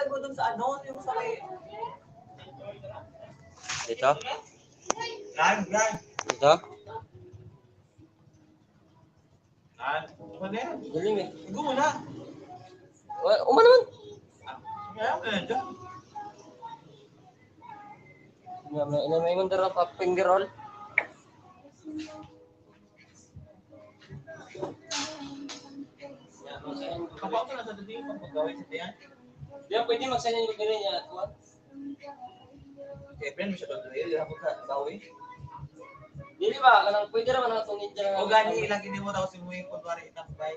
Baliktad mo dun sa ano, yung sa may... Ito? Yan. Ito? Yan. Ano yan? Galing eh. Igo mo na. Uma naman. Kaya mo na dyan. May mandara pa finger roll. Kapag ko na sa dati, pag gawin sa tiyan. Di ba pwede magsanyan yung ganyan niya? Siyempre, mo siya doon. Hindi ako sa gawin. Di ba? Pwede naman ang tungin dyan. O gani, lagi niyo mo daw si Muy, kunwari itakbay.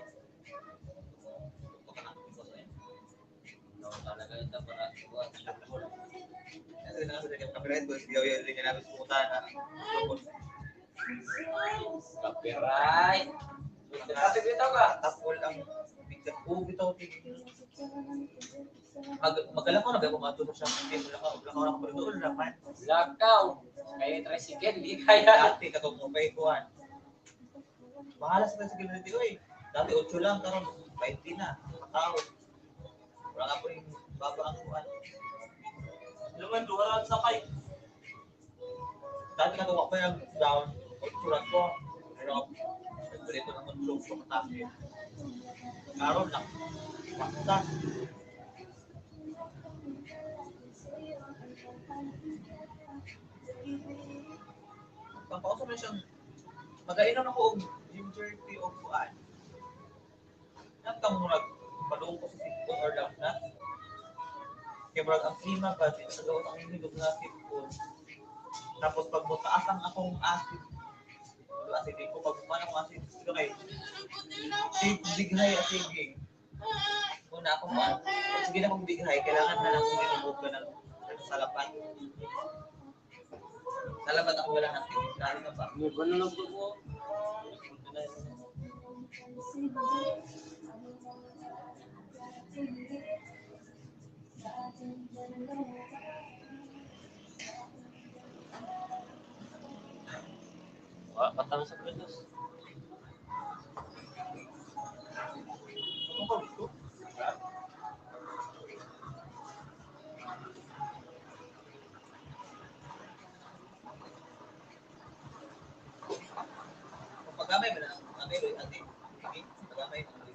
Talaga ito para buwan. Kasi na sa dati, copyright ko, yung rin namin pumunta na. Copyright. Kasi dito ka. Tapol ang bigyan. Bitaw, tigil. Magalang ko na, gaya kumato na siya. Lakaw na ko doon naman. Lakaw. Kaya tricycle, di kaya. Dati, katong mo pa ikuhan. Mahalas na sa gilid ko eh. Dati 8 lang, karon 20 na. Katao. Wala nga po yung baba ang kuhan. Luman, duwaran sa kay. Dati katong pa yung down. 8 lang ko. Pero, nagpuli ko naman tulong sa katasi. Karon lang. Basta. Pagpausa mo siyang magainom ako og ginger tea o kuan. Nagtang murag padung ko sa sipon or lang na. Kaya murag ang klima ba dito sa loob ang hinigog na sipon. Tapos pag mutaas ang akong acid, acid ko pag kumana ko acid, ito kay bighay asiging. Una ako kuan. Sige na kong bighay, kailangan na lang kong inubog ka ng salapan. Salamat ako wala natin. Dahil na ba? May banana po. Wah, patang sa kredos. Ano ba gusto? Pagamay ba na? Pagamay ba ate? Pagamay ba na?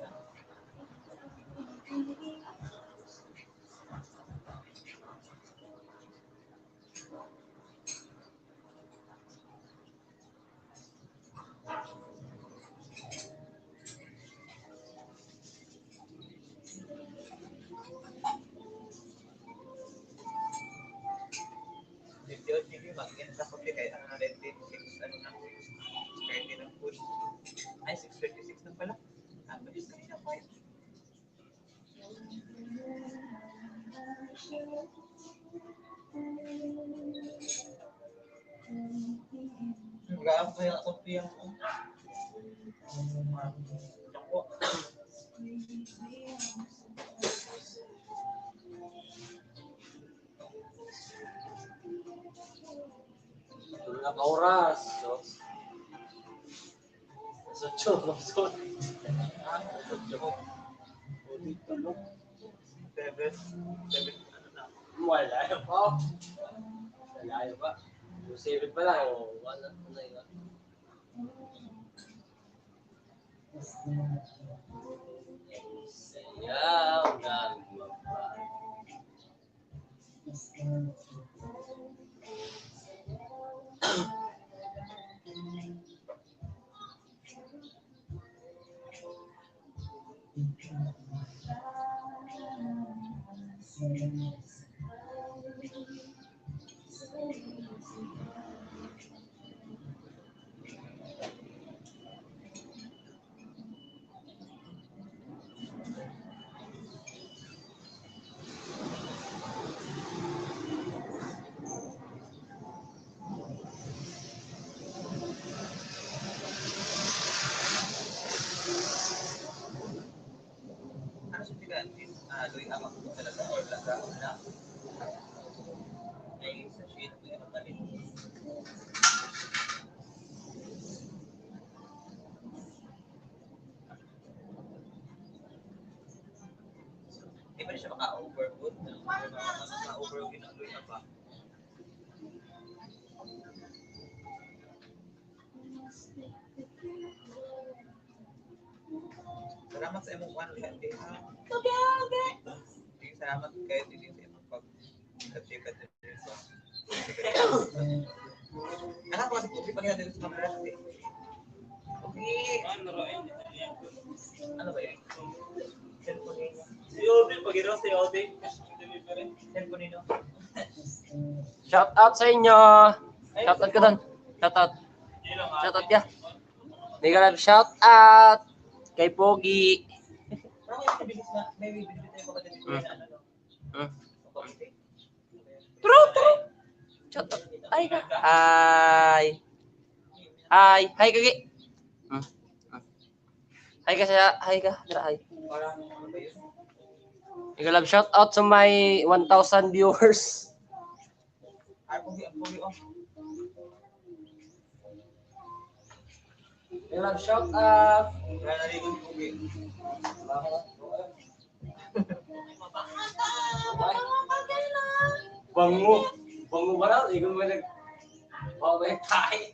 Sige, mag-in sa kote kaya ano na 6 ano na. Kaya din ang food. Ay, 6:26 na pala. Ano din kanina pa yun? Gaan ko yung kote yung ako. Tulad ka oras. So, so. Ano na? Wala pa. Wala pa. 7 pa lang. Wala. Sayaw ng mapa. Ano sa tiga? Doy amang ko talaga or laga na. Ay, sa shit ko yung matalit. Di ba siya maka-overboard? Maka-overboard yung aloy na ba? Salamat sa imong one cat din ha. Okay. Salamat kayo din sa imong pag-check-at din sa. Anak ko kasi tubig pag natin sa camera natin. Okay. Ano ba yun? Cellphone nino. Si Odi, pag-iro si Odi. Cellphone nino. Shout out sa inyo. Shout out ka doon. Shout out. Shout out ya. May ka shout out kay Pogi. Parang may bibilis na, may bibilis tayo kapatid na ano. True. Shout out. Ay ka. Hi kagi. Hi ka sa hi ka. Dira hi. Parang ano ba yun? May shout out sa my 1,000 viewers. Ay, pogi. May shout out. Wala naligon si pogi. Bango ba na? Ikaw ba nag... may tayo.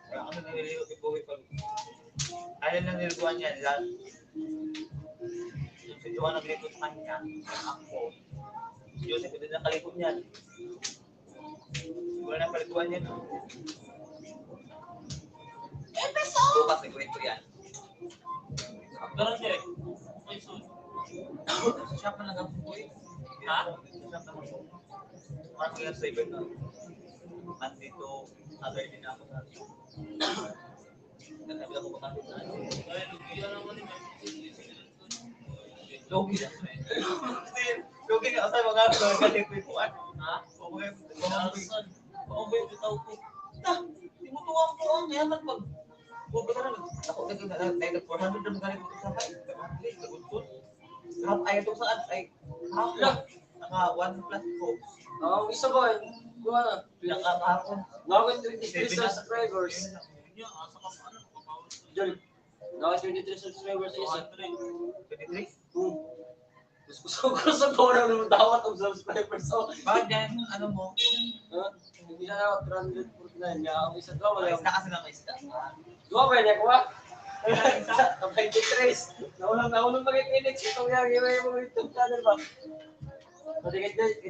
Kaya ako naliligo si pogi pag... Ayun lang niliguan yan. Si Johan naglito sa kanya. Ako. Si Joseph, hindi nakalikot niyan. Siguro na paliguan niya. Bukas, nagawin ko yan. Ganun siya eh. Sa shop na lang ako po eh. Ha? Sa shop na lang ako. Parang kaya sa iba na. Nandito, nagay din ako sa nagsabi ako kung nandito na. Ay, lugiyan naman ni Logi na. Logi na. Asa mga galit ko yung ha? Oo, may bitaw ko. Timutuwang ko ang yaman pag buka ka na. Ako nag 400 na magalit ko sa kay. Lahat ay ito saan ay hapon. Naka 1 plus ko. Isa ba? Kuha na. Nakakahapon. Nakawin 23 subscribers. Diyan. Nakawin 23 subscribers sa isa. 23? Gusto ko sa corner ng dawat ng subscribers. So, Bakit yan? Ano mo? hindi na ako 349. Nga ako isa daw. May isda kasi na may isda. Dua ba niya kuha? Ang 23. Naunang mag-clinic itong yung mga YouTube channel ba? Pati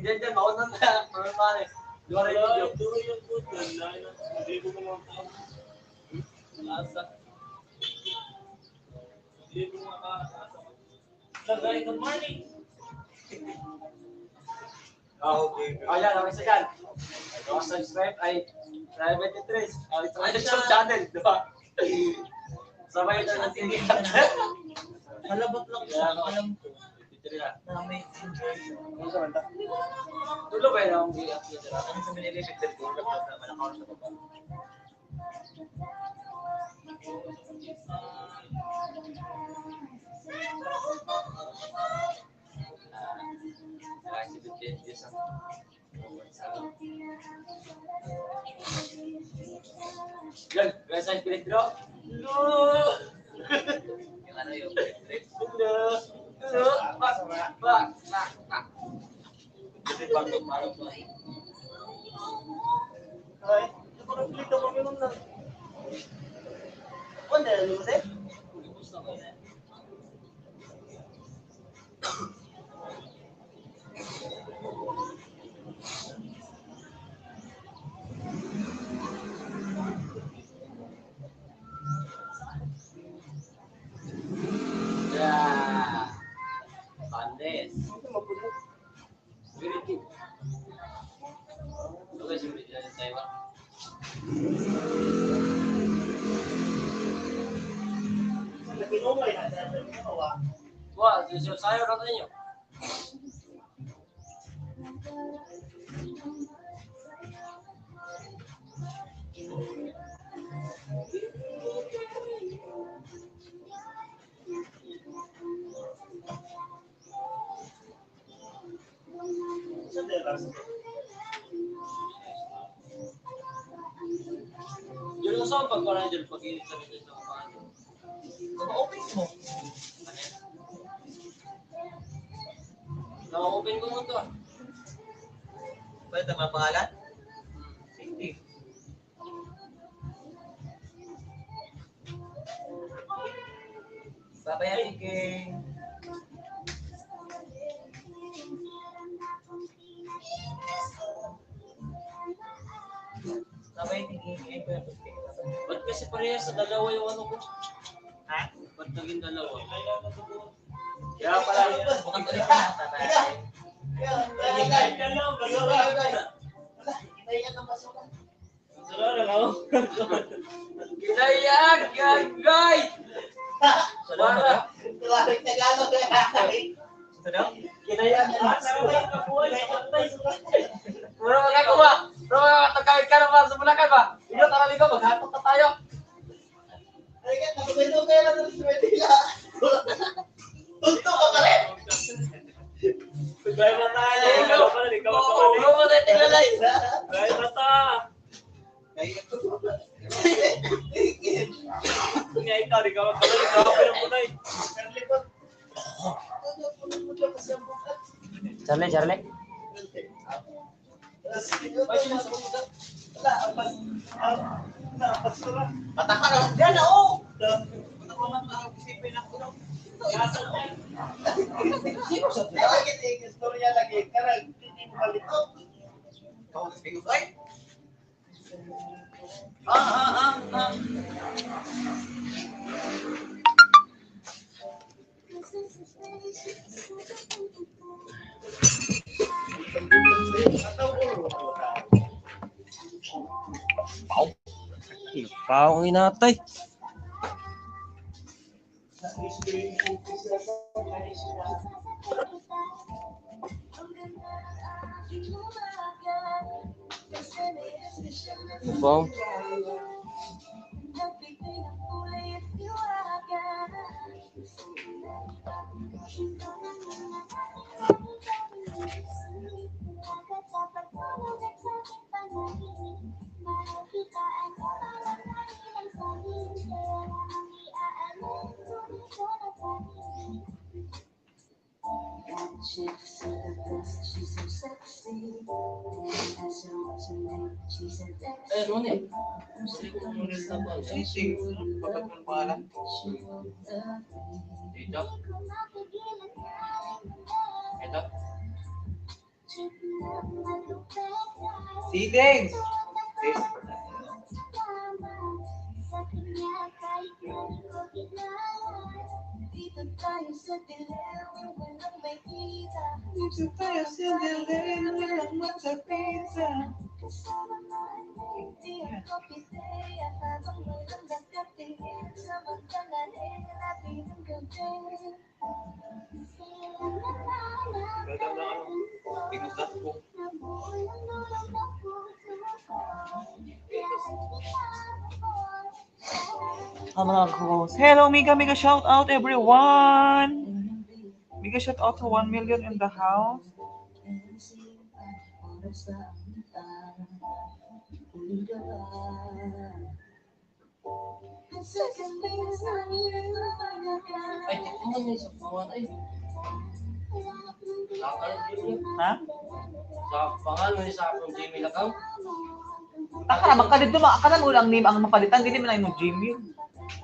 ganyan, maunang na. Normal eh. Dua rin video. Duro yung food. Hindi ko naman ito. Lasa. Hindi ko makakasa. Sagay, good morning. Okay. Ayan, ako isa dyan. Ito subscribe ay 23. Ito ang YouTube channel. Diba? Sabay ito ng TV. Malabot lang siya. Alam ko. 23 na. Na may enjoy. Ano sa manta? Tulo ba yun ang upload nila? Ano sa minilipid ko? Malakaw sa baba. Yan, kaya sa spirit bro. Yung ano yung trip. Kasi pagod parang ko. Ay, napakonflikto ko yun na. Ano na yun kasi? Yeah. Bandes. Spirit king. Oke, spirit dari Taiwan. Pinumay na dahil ginawa. Wah, susu sayur katanya. Sa delas. Yung saan pag parang dyan, pag-init sa dito sa kapahan. Kung open mo. Na-open ko mo to ah. Pwede naman ang pangalan? Hindi. Babayaran kay... Sabay tingin ko yung pusti. Ba't kasi parehas sa dalawa yung ano ko? Ha? Ba't naging dalawa? Kaya pala yun. Bukod ulit na nasa natin. Kinayag! Gagay! So, daw mo daw? So, daw? Bro, magagawa. Bro, magkakawit ka na ba sa Bulacan ba? Ino, tara ligo, maghatong na tayo. Drive na tayo! Bro, matay tinglalay. Drive na ta! Kaya ikaw, di ka magkabalik. Kapit ang punay. Charlie. Mataka na. Yan na, oh! Ako man parang isipin ako, no? Ikaw, speak right? Pao ang inatay. Bom. Eh, ano eh? Sisig. Bakit mo pangalan? Dito. Ito. Sidings! Dito tayo sa dilim, walang magsapita. Pinusat ko. Mga host. Hello, mega shout out everyone. Mega shout out to 1 million in the house. Ay, ito mo na sa pangalan. Ay. Ha? Sa pangalan sa akong Gmail account. Taka, magkalito ba? Kanan mo lang name ang mapalitan, hindi mo na yung Gmail.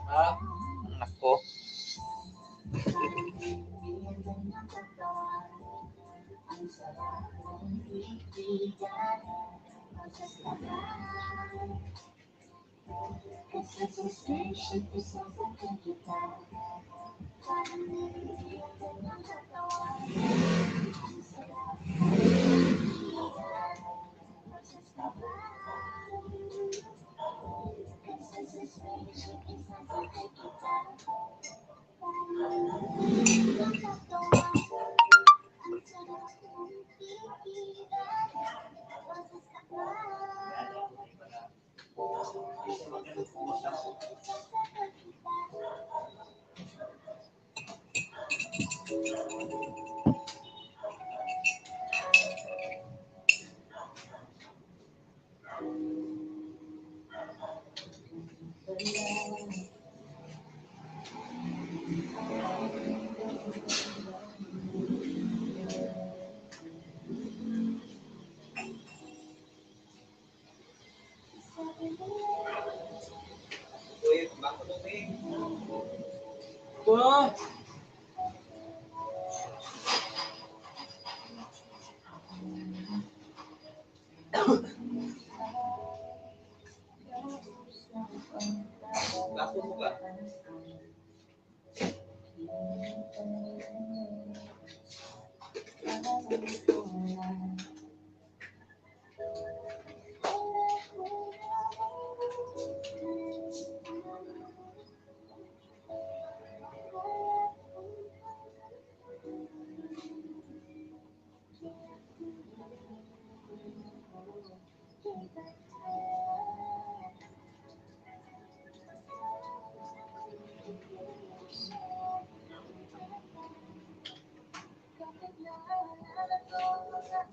Ha? Nako. no? Gasto mo ka.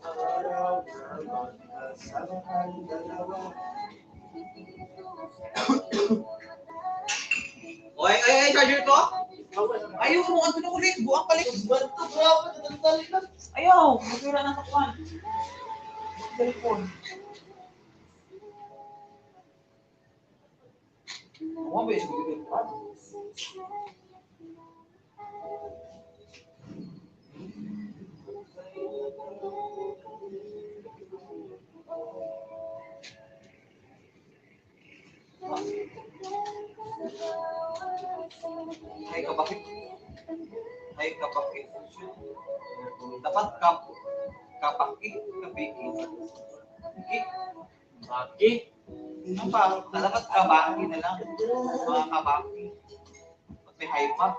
Araw na magkasama ang dalawa. Ay, charger ko? Ayaw mo, ang pinukulit. Buang balik. Banto, bravo, nadali na. Ayaw, magkira ng takwan. Telepon. Mga beses ko dito. Ay, kapakit. Ay, kapakit. Dapat kapakit. Kapikit. Kapikit. Maki. Ano pa? Dapat kabaki na lang. Mga kabaki. At may hype pa.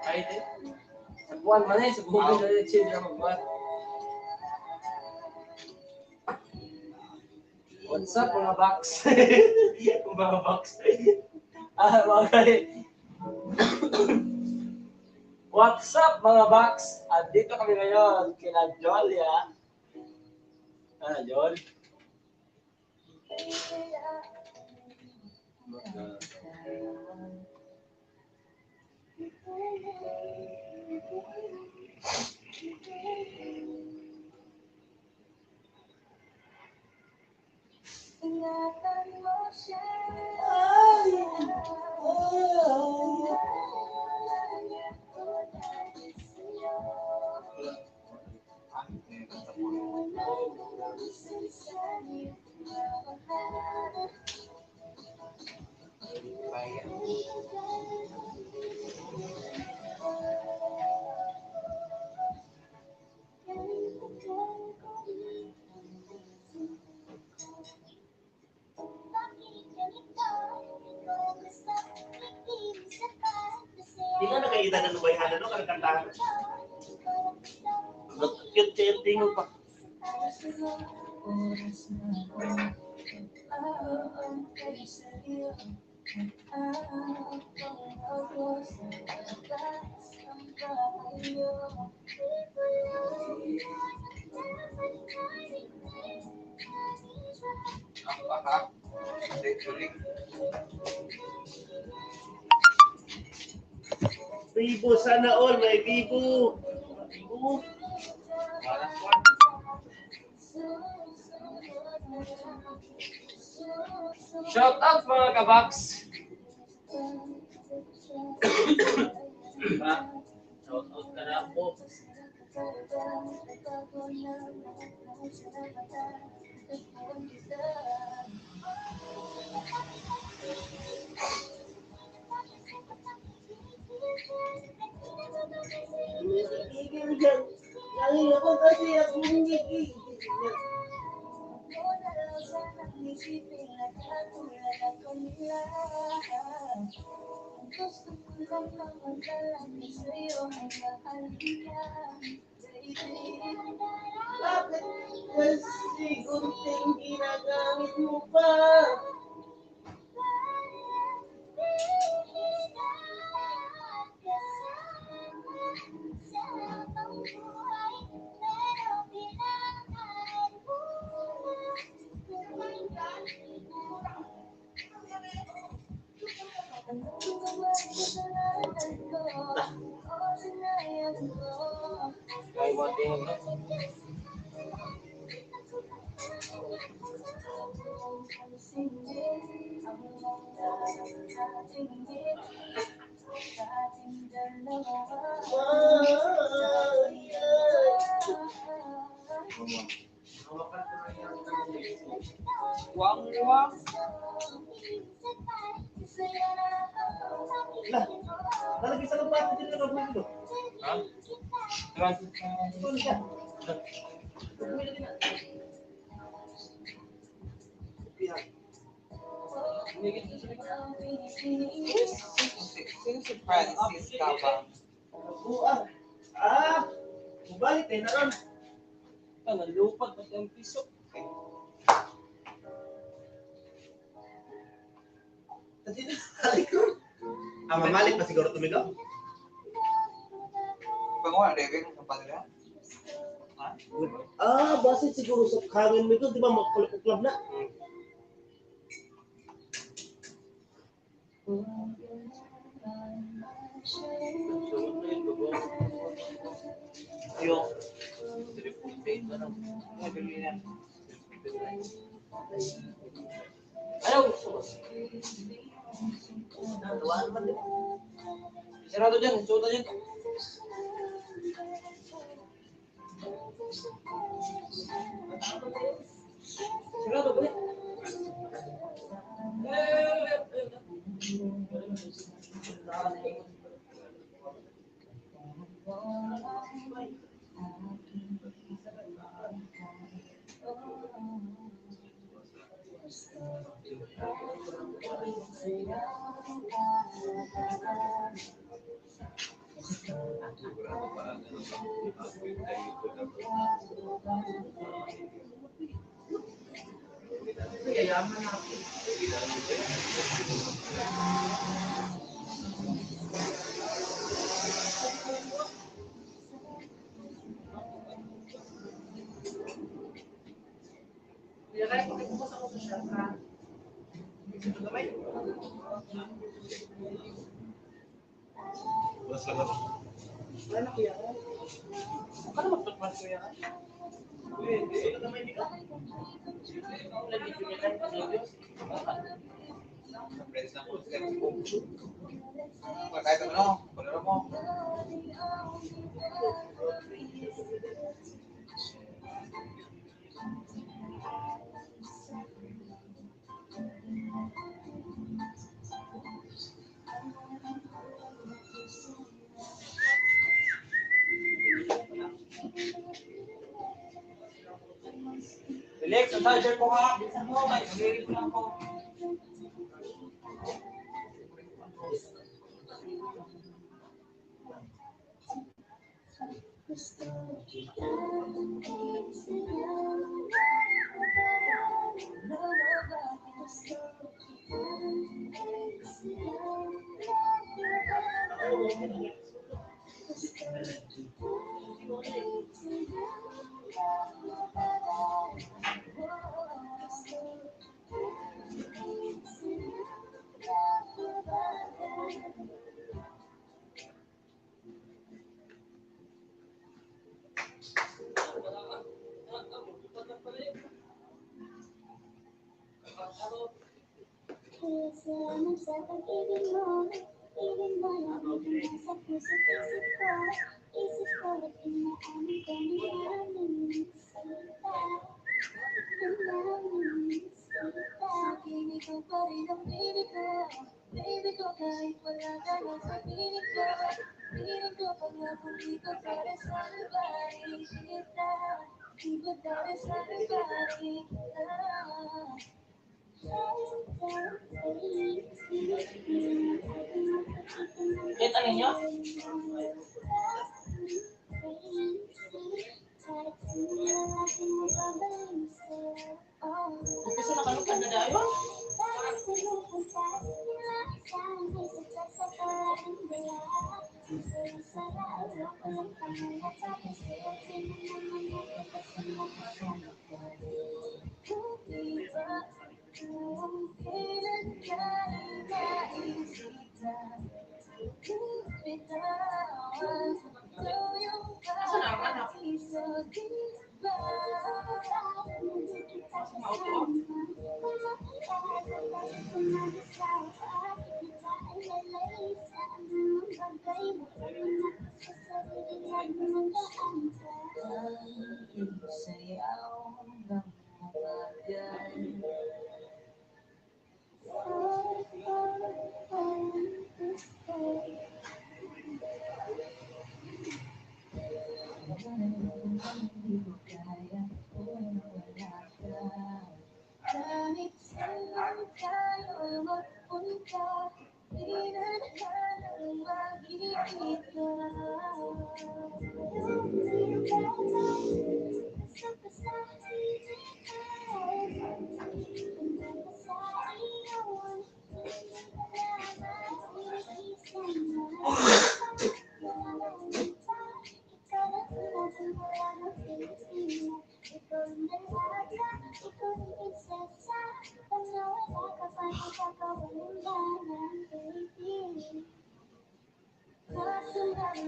Ay, din. Sa buwan man eh, sa buwan na chill na magbuhat. What's up mga box? Mga box. Mga What's up mga box? Andito kami ngayon kina Jolia. Jol. Ingatan mo siya. Di ka nakikita ng lubayhanan no? Kanang-kantahan. Cute kayo tingog pa. Baka. Tuloy. Bibo, sana all may bibo. Bibo. Wala po. Shout out mga kabox. Shout out ka na po. Gigil dyan. Lagi ako kasi ako gigil. Bakit kasi gunting ginagamit mo pa? Ay, what the hell? Dating dalawa. Wang. Lalagay sa labat din na rabuhin dito. Ha? Ito siya. Sino si Francis ka ba? Mabalik na ron. Nalupad pa ang piso. Kasi nalik ron. Mamalik pa siguro tumigaw. Ibang wala, Rebe, kung pa nila? Ha? Basit siguro sa hangin nito, di ba magkulap-kulap na? Yung 3.8, ano? Nabili na. Ano gusto mo? Tuwaan man din. Sarado dyan, suota dyan. Sarado ba? Friends na po, sila po. Kahit ano, palaro mo. Relax, ang charger ko ha. Bilisan mo, may nag-ready ko lang ako. Salamat sa pag-ibig mo. Ibig mo lang ang nasa puso-puso ko. Isip ko at inaamin ko na namin salita. Pinig ko pa rin ang pinig ko. Baby ko kahit wala ka na sa pinig ko. Pinig ko pag napundi ko para sa babae kita. Di ba para sa babae kita? Kita ninyo? Umpisa na kayo kada dayo? Asa na ang anak? Sayaw ng umaga. Hindi ko kaya kung wala ka. Kahit saan tayo magpunta, di na nalang makikita.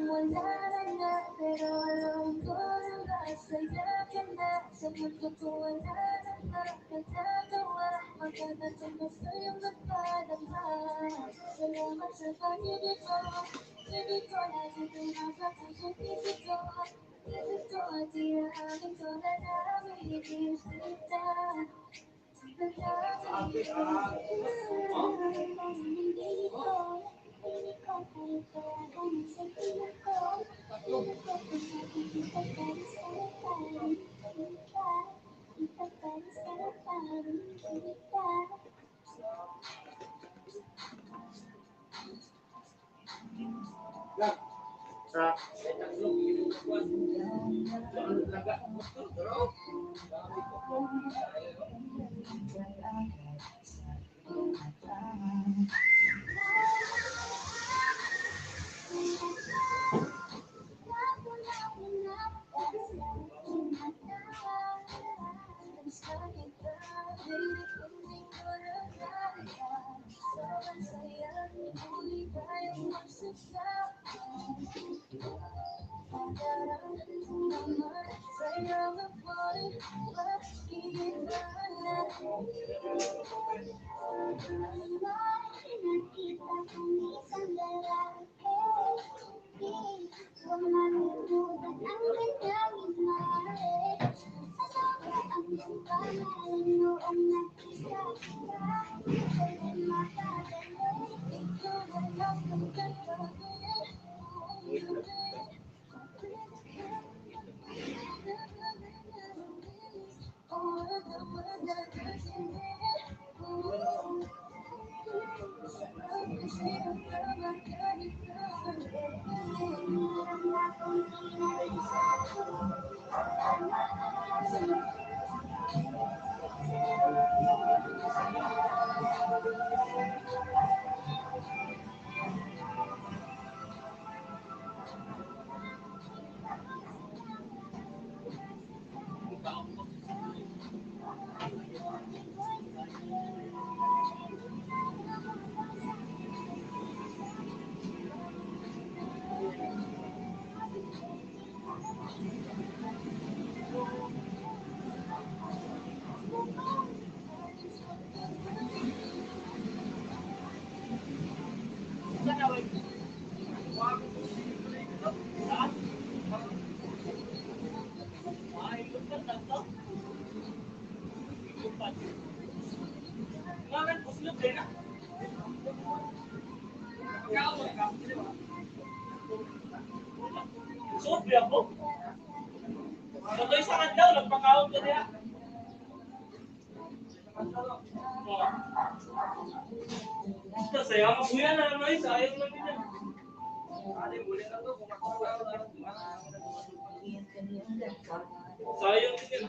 Wala na, pero alam ko na masaya ka na. Sa mundo ko wala na magagawa, magdadating na sa'yo magpadama. Salamat sa pag-ibig ko, ibig ko lagi pinasa pusong isip ko. Isip ko at iyahanin ko na namin ikisita. Sa Suot biya po. Tuloy sa kandaw, nagpakaon ka niya. Ito, sayo ka buya na naman yun. Sayang lang yun. Sayang din yun.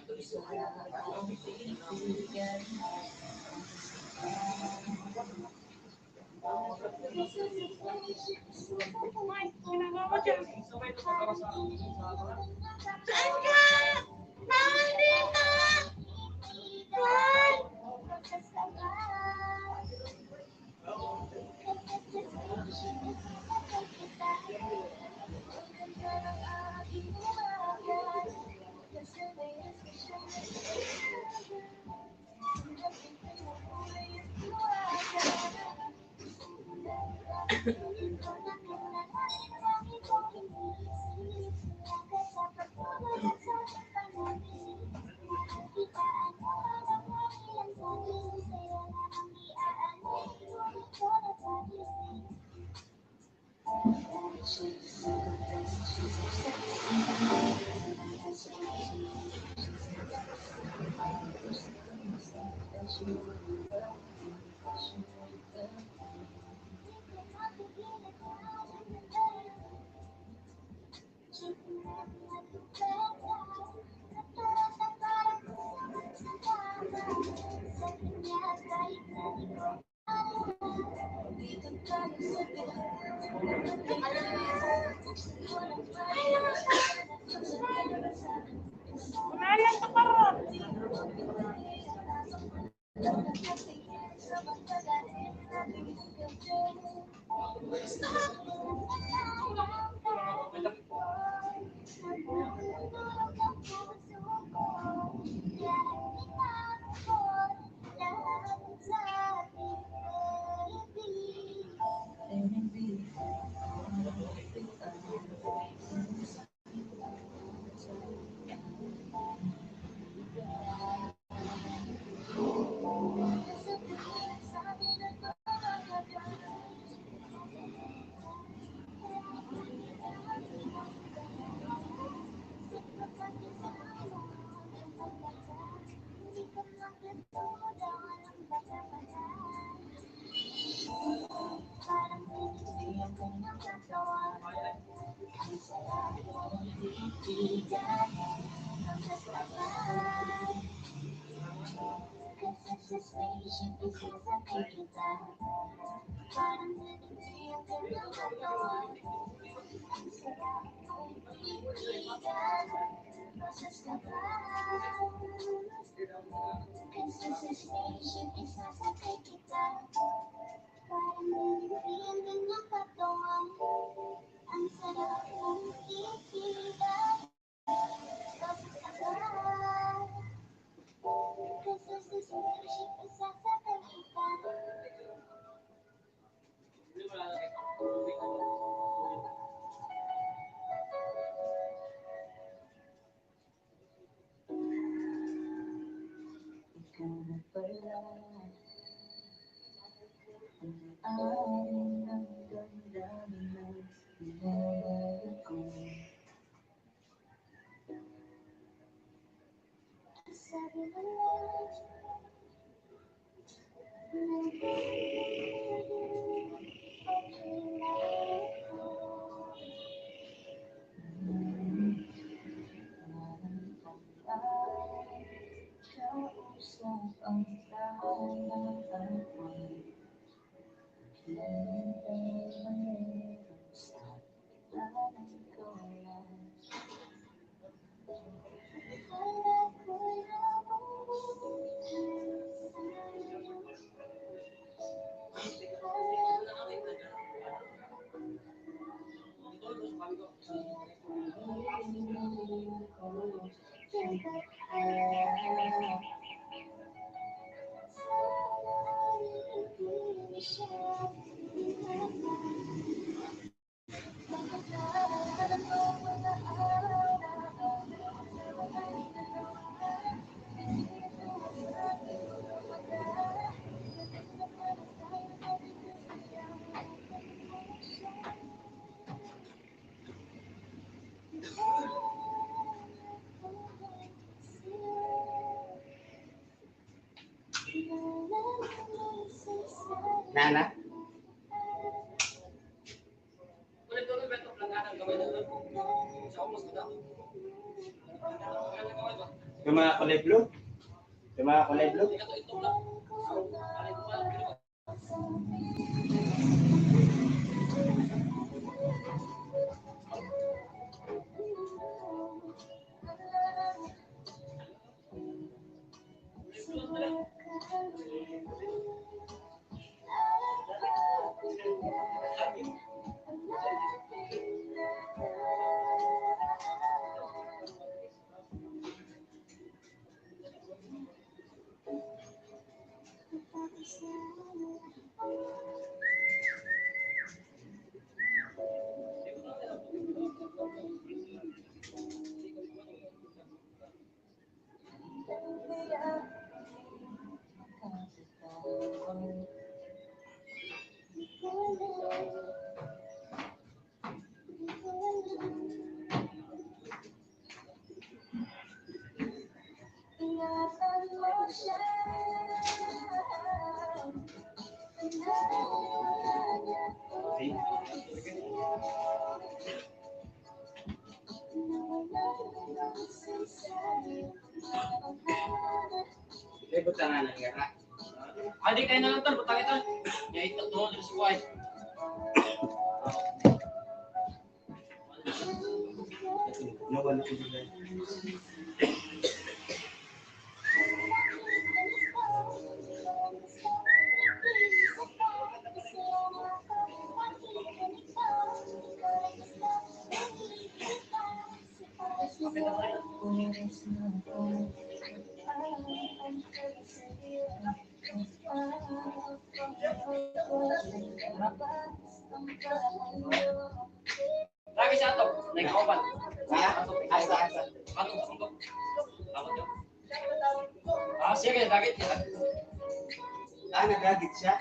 Nana? Yung mga kulay blue? Yung mga kulay blue? May butangan na nga. Adi kayo na lang tol, butang ito. Ya ito doon sa kuway. Nawala ko dito. Lagi siya to, nag-open. Asa. Atong sundok. Takot yun. Sige, dagit nila. Nagagit siya.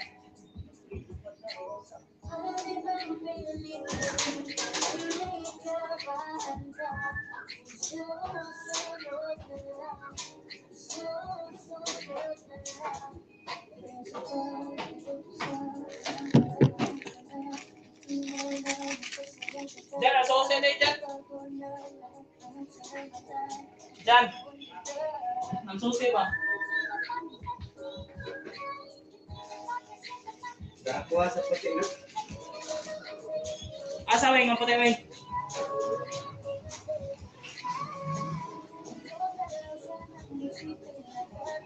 Diyan, asosya na dyan. Diyan. Ang susi ba? Gakuha sa pati na. Asa way, nga puti way.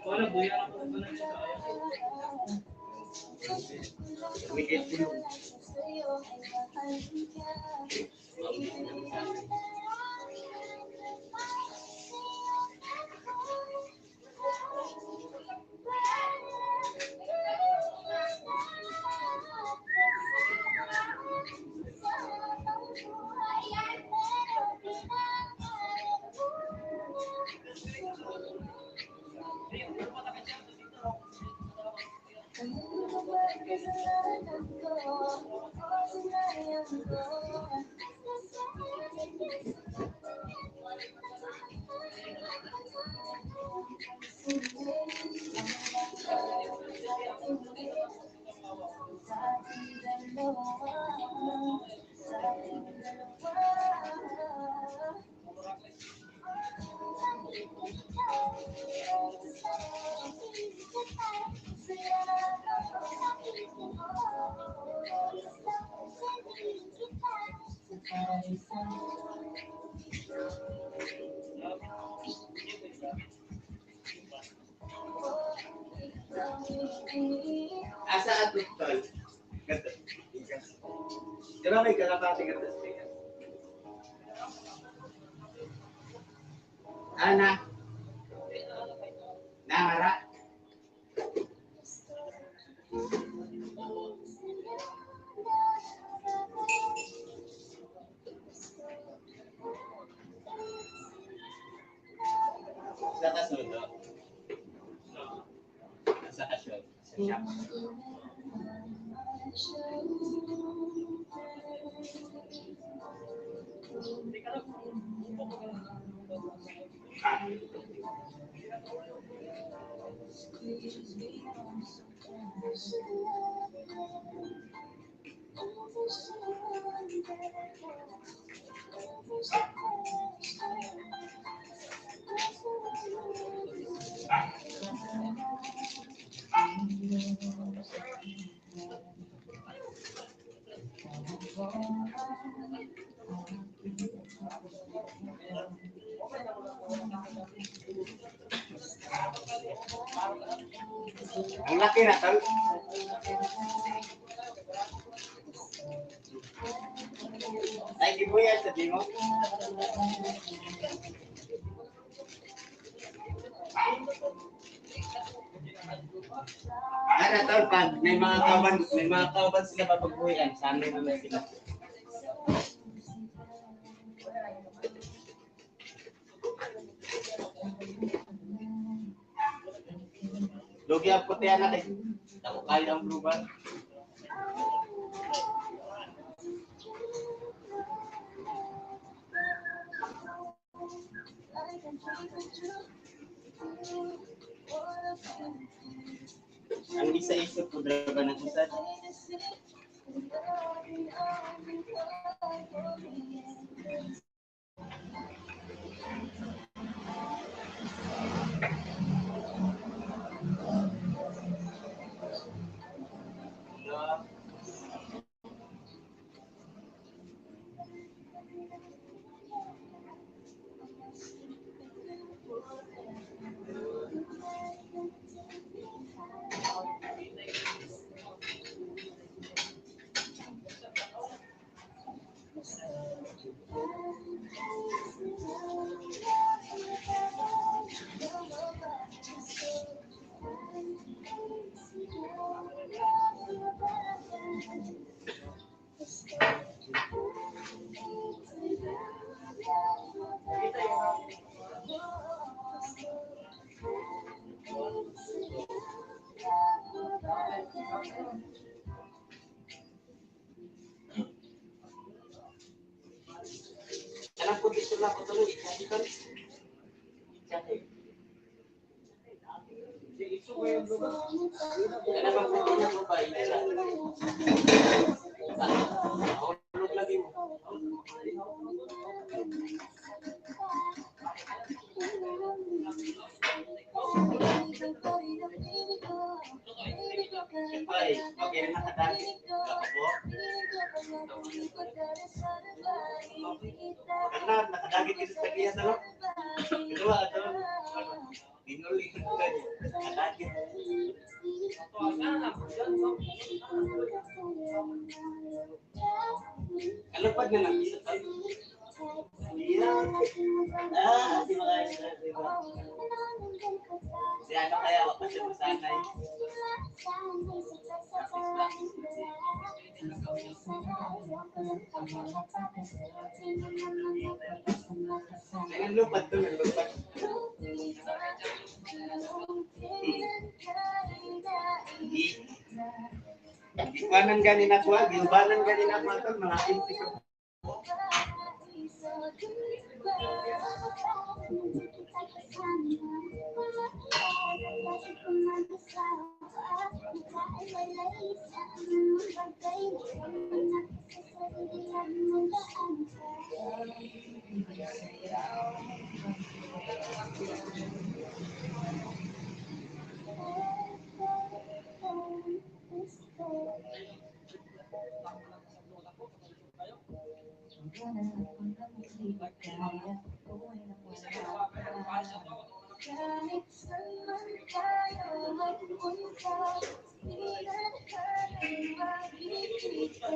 Wala, buya ako. Wala siya kaya. Wikit ko. Asa at tol. Ganda. Diba may kalapati ka tas tingnan? Ana. Nangara. Sa kasunod. Sa kasunod. Sa shop. Ang laki na tol. Ay, gibuyan sa dimo. Ano tol, pag may mga kauban sila papagbuyan, sa amin naman sila. Logi ang puti anak eh. Ako kaya ang blue band. Ang isa-isa po ba ng isa? Alam ko dito lang ako tuloy. Kasi kan. Alam ko dito lang ako ba? Hulog lagi mo. Ay, okay na nakadali. Ako. Karena nakadali kita sa kaya talo. Kedua atau dinuli kita nakadali. Kalau pag na nakita tayo. Iya. Di ba guys? Si ano kaya wala siya masanay. Jangan lupa tuh, lupa. Iwanan ganin ako, giubanan ganin ako ito, mga inti ko. Kahit saan man tayo magpunta, di na natin makikita.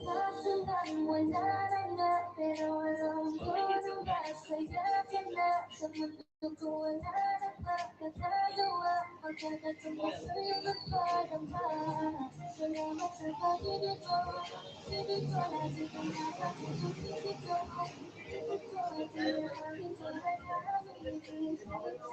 Kaso lang wala na nga, pero alam ko nung masaya ka na. Sa mundo ko wala na magkakagawa, magkakatungkol sa'yo magpadama. Salamat sa pag-ibig ko, ibig ko lagi kang nakatulog, ibig ko. Ibig ko at iyakin ko na namin ikisalita.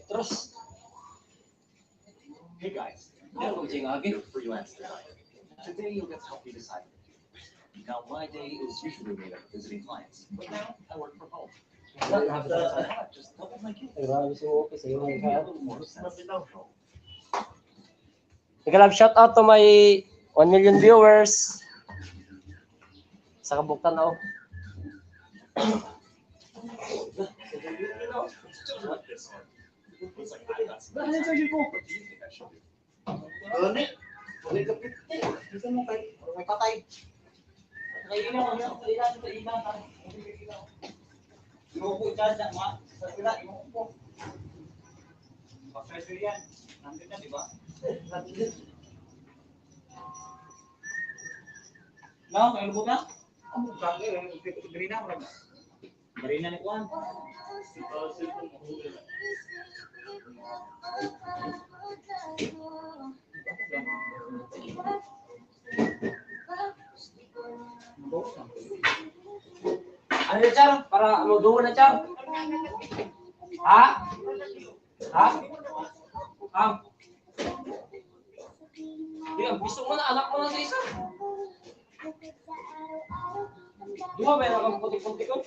Terus. Hey guys, hello Jing Agin, freelance designer. Today you'll get to help me decide. Now my day is usually made up of visiting clients, but now I work from home. Just double my kids. Grabe si Oki sa iyo. A little more sense. Ika love, shout out to my 1 million viewers. Sa kabuktan ako. Gani. Uli kapit. Gusto mo kay may patay. Iupo dyan sa mga sa sila, iupo. Bakit yan? Nandun na, di ba? No, kayo lubog na? Ang sabi, green na. Marina ni Juan. Ano na, Char? Para ludo na, Char. Ha? Ha? Ha? Di, gusto mo na, anak mo na sa isa. Di ba, meron kang putik-putik ko?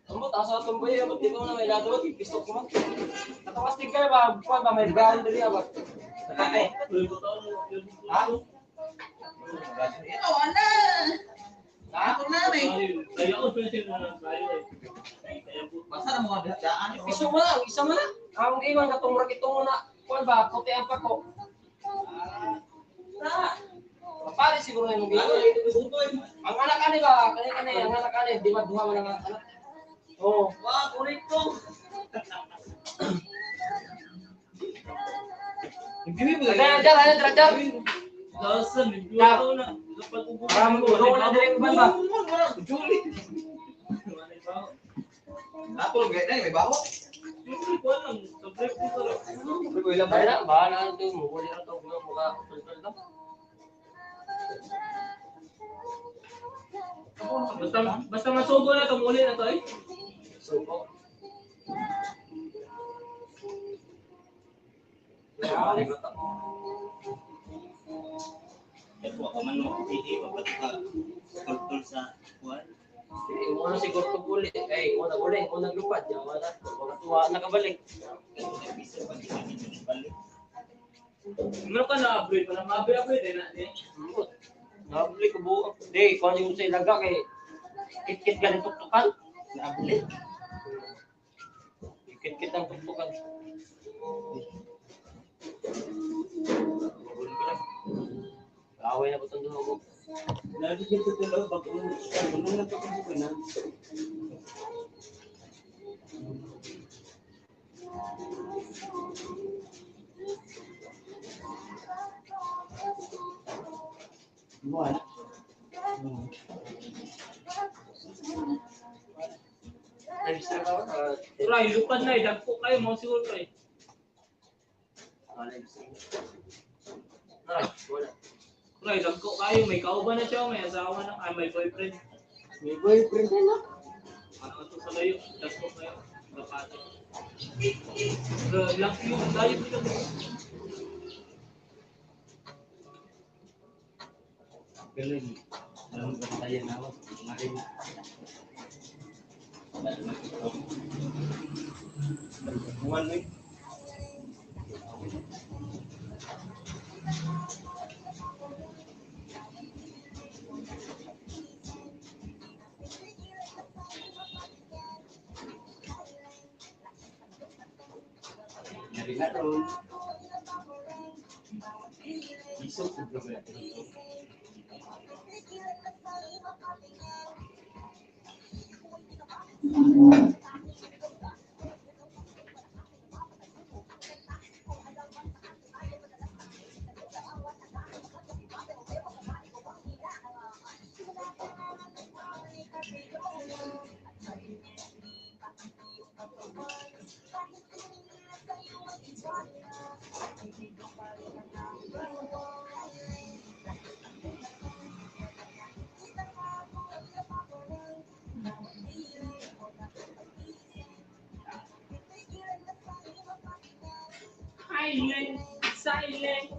Ambot, asa itong bayi, ambot, di ko na may ladot, gusto ko man. Natamastig kayo ba? Kuwan ba, may gaan dali ba? Ha? Ito, wala. Ako na rin. Basta na mga daan. Gusto mo lang, isa mo lang. Ang iwan, katong itong na, kuwan ba, puti ang pako. Pare siguro yung ang anak ani ba? Kani ang anak ani, di ba duha man ang anak? Oh, Wah, kulit ko. ada darajar. Lasan, Jar. na. Para mo do na dire uban ba? Juli. Ako lang gaya na, may baho. Bahala, bahala to mo ko dito to mga pulpul to. Basta masubo na itong uli na to eh. Suko. Ito ako man mo, hindi mabat ka sculptor sa Juan. Mo na siguro to uli. Kay mo na uli, mo naglupad ya wala. Mga tuwa nakabalik. Bisa pa di kami balik. Meron ka na-upgrade pa na ma-upgrade na eh. Nabli ko buo. Di, kung yung sa ilaga kay kit-kit galing tuktukan. Nabli. Kit-kit ang tuktukan. Away na ko itong duho ko. Nabigyan ko ito lang pag unong nagpapagbukan na. Buwan. Ay, bisa ka ba? Try, lupad na eh. Dagpo kayo, mga siguro kayo. Wala. Wala. Try, dagpo kayo. May kauban na siya, may asawa na, may boyfriend. May boyfriend din na. Ano ito sa layo, dagpo kayo. Dapato. Lang yung layo dito. Galing. Alam ko tayo na ako. Marin. Buwan mo. Nyari na ron. Isok ko ba? Silent.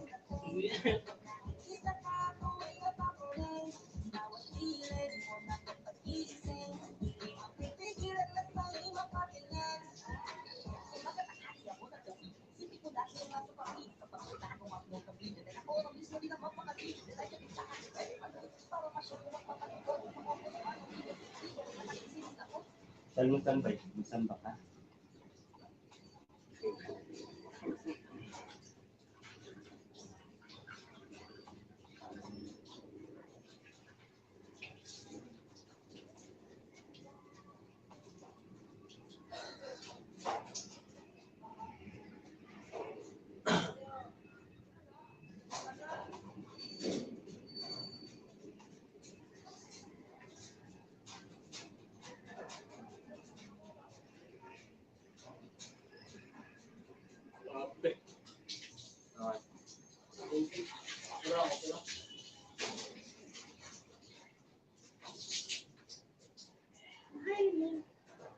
Saan mo tambay? Masamba ka?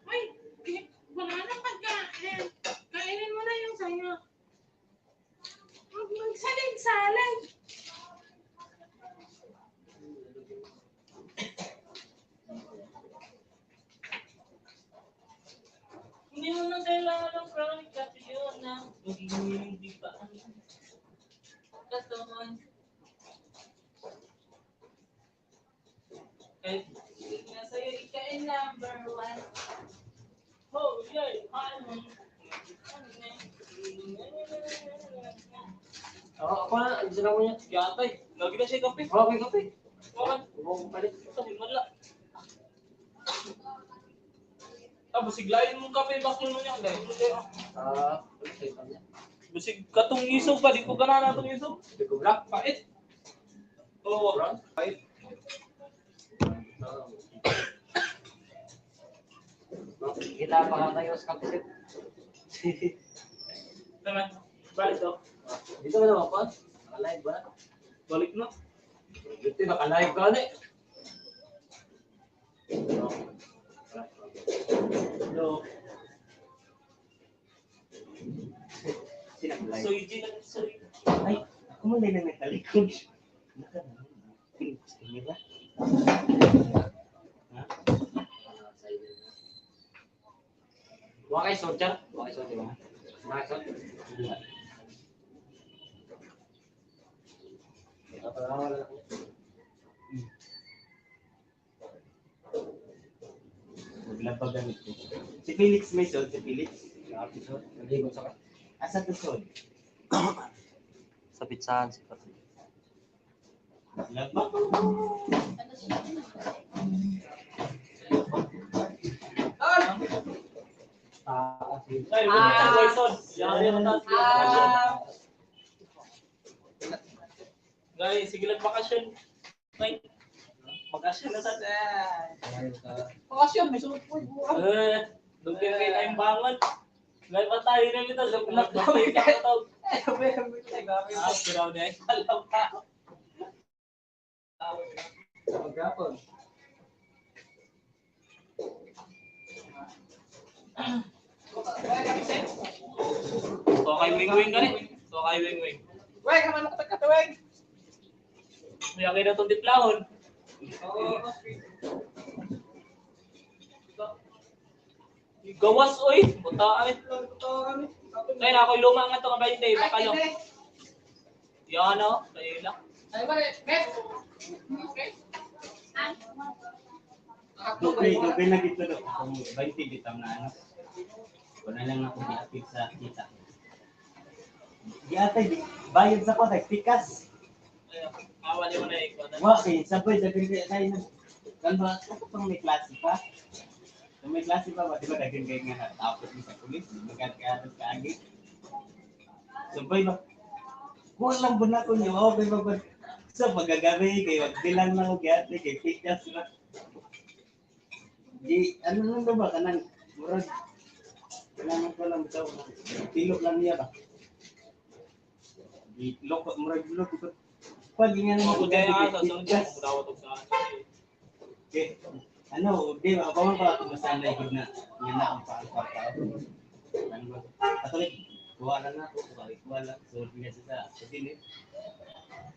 Ay, wala na pagkain. Kainin mo na yung sayo. Huwag magsalig-salig. Hindi mo na kailangan ng chronic kasi yun na magiging hindi pa ano. Katawan. Kahit sa'yo ikain number 1. Oh, yay! Ano? Ako na, sila mo niya. Yatay. Lagi na siya kape. Okay, kape. Bakit? Bukong palit. Ito, himala. Tapos siglayin mo kape, bakit mo niya? Okay pa niya. Busig katong iso pa, di ko ganana itong iso. Hindi ko black. Pait. Oo. Pait. Kita pa nga tayo sa kapisit. Tama. Balik daw. Dito mo naman pa? Nakalive ba? Balik na. Dito nakalive ka na eh. No. Sinag-live. So, hindi na sorry. Ay, ako mo na nagtalikod. Hindi ba? Huwag kayo soldier. Huwag kayo soldier ba? Huwag kayo soldier. Maglabag ang ito. Si Felix may sod, si Felix. Naligo sa Asa to sod? sa pizzahan sa kape. Maglabag. Ay, buti na Boyson. Yan yung taas. Guys, sige lang bakasyon. Ay, bakasyon na sa Bakasyon, may sunod po. doon kayo kayo tayong bangon. Ngayon pa tayo na nito. Nagpapay ka na tawag. Siraw na eh. Alam ka. Maghapon. So kay wing-wing ka rin. So kay wing-wing. Wait, kaman mo katagkatawag. May akin na itong tiplahon. Gawas oy. Butaan. Kaya na ako'y luma nga ito nga 20. Baka no. Yan o. Kayo lang. Dugay na dito do. Kung 20 bitaw na ano. Wala lang ako giapit sa kita. Giatay bayad sa ko pikas. Awali mo na ikaw. Wa kay sabay sa kay na. Kan ba kung may klase pa? Kung may klase pa, di ba daghan kay nga tapos sa pulis, magat ka atas kaagi. Sabay ba? Kuha lang buna ko niyo, okay ba? Sa pagagabi kay wag bilang lang og giatay kay pikas na. Di ano lang ba kanang murag kanang ko lang bitaw pilok lang niya ba? Di loko murag loko. Pag nga naman Kung kaya nga sa sunod niya, magdawat og saan. okay. Ano, di ba? Ako man pa masanay ko na yun na ang paan-paan. Ano ba? Katulik, kuha lang na ako. Kuha lang. So, hindi sa din eh.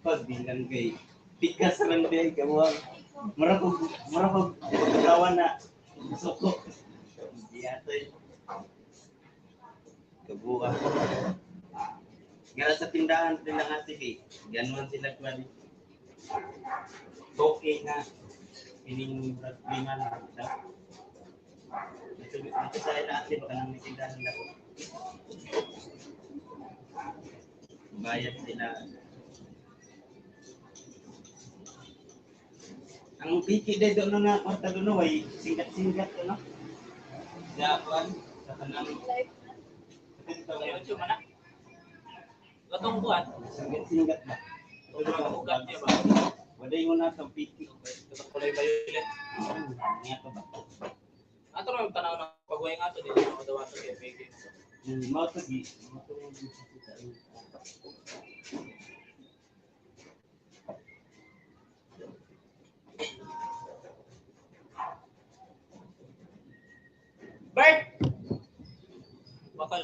Pag bilang kay pikas lang din, kawang marapag tawa na gusto ko. Hindi ato eh. Kabuha. Gara sa tindahan ate kay ganuan sila kuan. Okay na ining problema na ito. Dito sa ilalim, baka nang mitindahan nila ko. Bayad sila. Ang piki din doon na kwarta doon, ay singkat-singkat ko, no? Japan, sa kanang... YouTube mana? Gatong buwan. Singkat-singkat ba? Sobrang ugat niya ba? Wala yung na sa piki. Gatong kulay violet. Nga pa ba? Ato rin tanaw ng pagway nga to, di na madawa sa kaya peke. Mau pergi. Mau pergi. Bert! Bakal.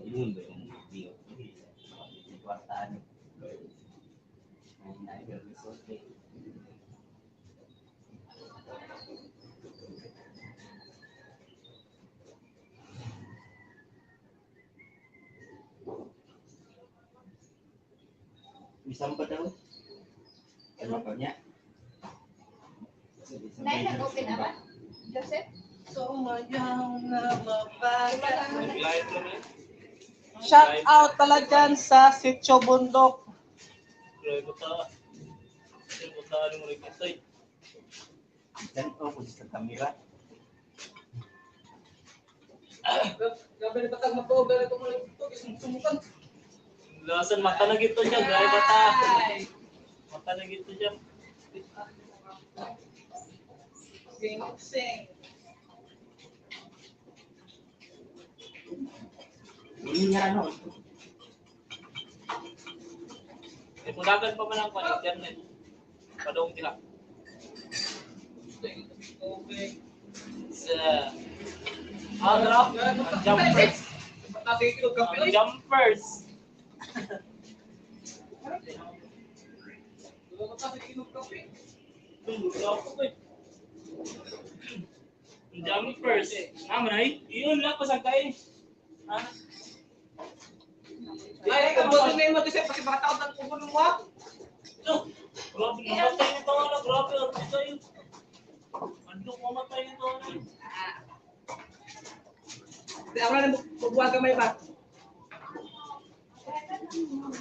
Yun ba yung video? Kwartaan. Ay, nag-resort eh. Isang ba daw? Ano pa niya? Nay, nag-open na ba? Joseph? Shout out pala dyan sa Sitio Bundok. Grabe ko ta. Grabe ko ta. Ano mo rin kita eh. Dan kung sa kamera. Gabi na patag mag-over ito mo ito. Sumukan. Lasan mata na gito dyan. Grabe bata. Mata na gito dyan. Sing. Ini nga ano? Eh, kung dagan pa man ang internet. Padong tila. Okay. Sa... Ano? Jumpers. Patay kilo kape. Ang jumpers. Patay kilo kape. Jumpers. Naman ay. Iyon lang pasagkay. Ha? Ay, kabuto na yung mag-isip. Kasi baka takot ang kubo ng wak. Ito. Grabe, mamatay nito na. Grabe, ano sa'yo? Ano, mamatay nito na. Di ako na magbuwag kamay ba?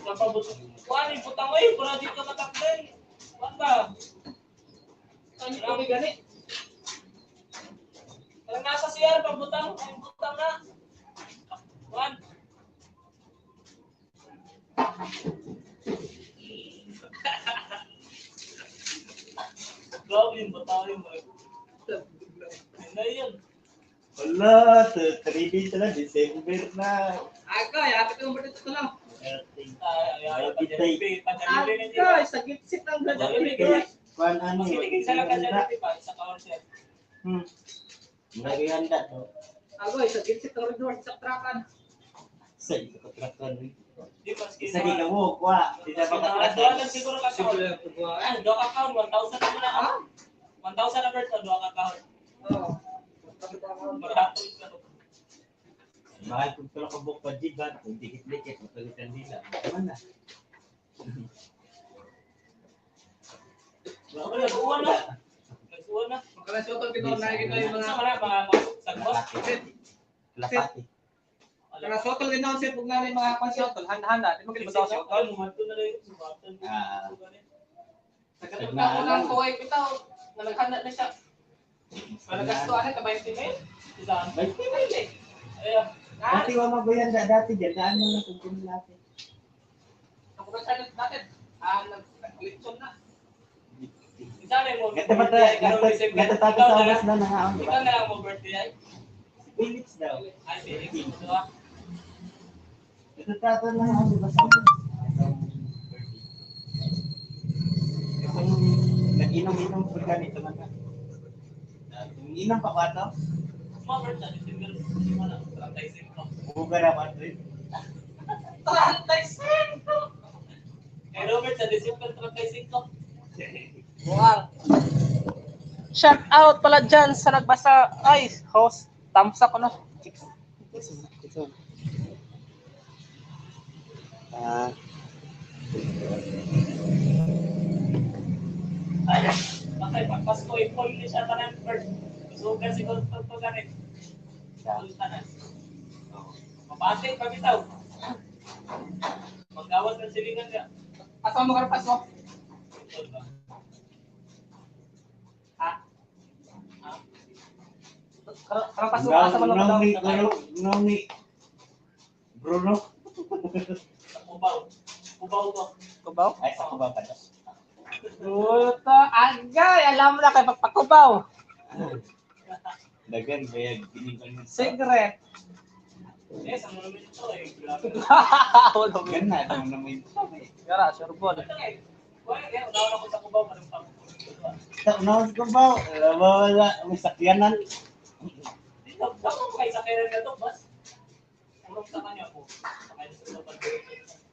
Napabuto. Kuhan, iputang mo eh. Para di ka matakday. Kuhan ba? Ano kami gani? Parang nasa siya, pagbutang. Ay, butang na. Kuhan. Grabe yung bataw yung mga. Ano yun? Wala, 3 days na, December na. Aga, yapit yung ba't ito lang. Ayaw, pajalipi na Aga, sa gitsit ang Pajalipi gajalipi. guys. Kuan ano? Maskiligin sa lang kajalipi pa. Isa ka order. May handa to. Aga, sa gitsit ang resort sa trakan. Sa ito katrakan. Di maski. Isa di mo, kwa. Di na Doon pagkatrakan. siguro ka count. Ah, doon ka count. 1,000 na muna ka. 1,000 na bird. Doon ka count. Oo. Maghapon ka. Mahal kung tulong ka buk pa jiban, kung dikit-dikit, mapalitan nila. Naman na. Grabe, nag-uwan na. Nag-uwan na. Makalasyoto, nakikita yung mga... Sa mga sagwas. Lapati. Makalasyoto, ginawa siya pag namin mga pasyotol. Handa-handa. Di mo Kasi gilibaw ako, syotol. lumanto na lang yung sumatan. Sa katulad na unang kuhay pitaw, na naghanda na siya. Malagastuan na, kabayin din eh. Isaan. May Hindi. Ayun. dati wa mabayan dati dyan. Daan mo na kung natin. Ako ba tayo natin? Nag-litson na. Isaan mo. Gata ba tayo? Gata tayo sa alas na nangaon. Ikaw na lang mo birthday ay. Felix daw. Ay, Felix. Ito ah. Ito tato na nangaon, di ba sa itong nag-inom-inom po ganito man na. Inom pa ba ito? Mga birthday. December. Wala. 35. Buga na Madrid. 35! Kay Robert sa December 35. Buwang. Shout out pala dyan sa nagbasa. Ay, host. Thumbs up ano? Ah, Ay, bakit pagpasko i-full ni siya tanan first. Sugan siguro to ganit. Full tanan. Mapasig pabitaw. Maggawas ng silingan ka. Asa mo karpas mo? Ha? Karpas mo asa mo daw? ni Bruno. Ubaw. Ubaw to. Kubaw? Ay, sa kuba pa. Puta, agay! Alam mo na kay pagpakubaw. Dagan, kaya ginibang ng Cigarette. Yes, ang mga ito eh. Grabe. Dagan na, ano naman ito. Gara, surbol. Wala, kaya unawa na ko sa kubaw. Anong pang- Naon ko ba? Wala, may sakyanan. Dito, baka mo kayo sa kaya na to, bas. Urong sa kanya po. Sakay na sa pag-direct.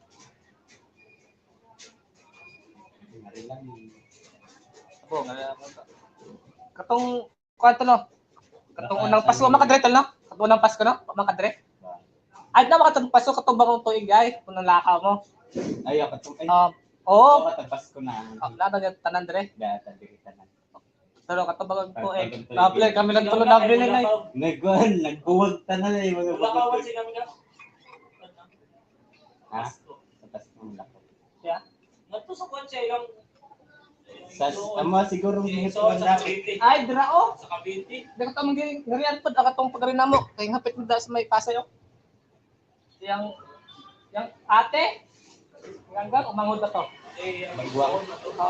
Abo, katong kwanto no. Katong unang Pasko makadre tol no. Katong unang Pasko no, makadre. Ay na makatong Pasko katong bagong tuig ay kunang lakaw mo. Ayaw ka itong, ay, Oo. katapas ko na. Lado niya tanan dire. Data, dito na. Pero katong bagong tuig. Bagong tuig. Nable kami lang tulo nable na nay. Nagbuwag tanan eh, mga Wala ka bago. sila mga. Ha? Tapas ng lako. Ya. Nato sa kwansa ilang Sa ama siguro so, mga sa tuwan Cavite. Ay dira oh. Sa Cavite. Dagat ang mga ngarian pod akatong pagrin namo kay hapit mo sa may pasayo. Yang ate hanggang umangod na to. Eh, Magwang.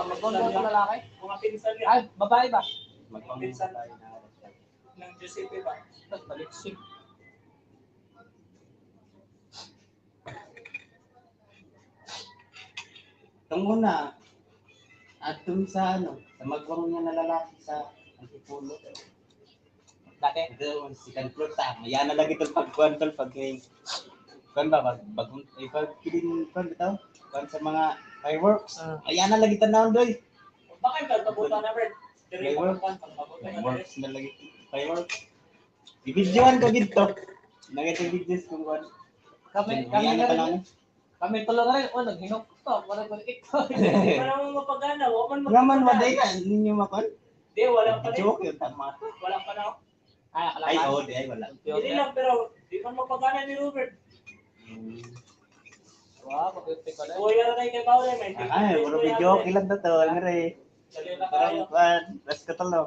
Magkondo ko lalaki. mga pinsan niya. Ay, babae ba? magpangsa Ng Giuseppe ba? Baliksik. Tungo na atun sa ano, sa magwang niya na lalaki sa Antipulo. Dati. Ito si Kanplot ta, maya na lagi tol pagkuan tol pag kan ba bagong pag kilin kan bitaw kan sa mga fireworks. Ayan na lagi tanaw doy. Bakit ka tabutan na Bert? Dire Fireworks. pa kan tabutan na Bert. Fireworks na lagi fireworks. Ibidyoan ko dito. Nagay videos kung kan. Kami Ayan na na tanaw. rin. Kami tulo na rin. Oh, naghinok to. Wala ko ito. Di pa naman mapagana, wala man Naman waday na ninyo makon. Di, wala pa rin. Joke yung tama. Wala pa na. Ay, Ay akala oh, di ay wala. Hindi lang, pero di man mapagana ni Robert. Wow, mag-upin ko na. Kuya na tayo kay Paul, may Ay, puro video ilan to to, ngere. Dali na Parang kayo. kan, las ko tolo.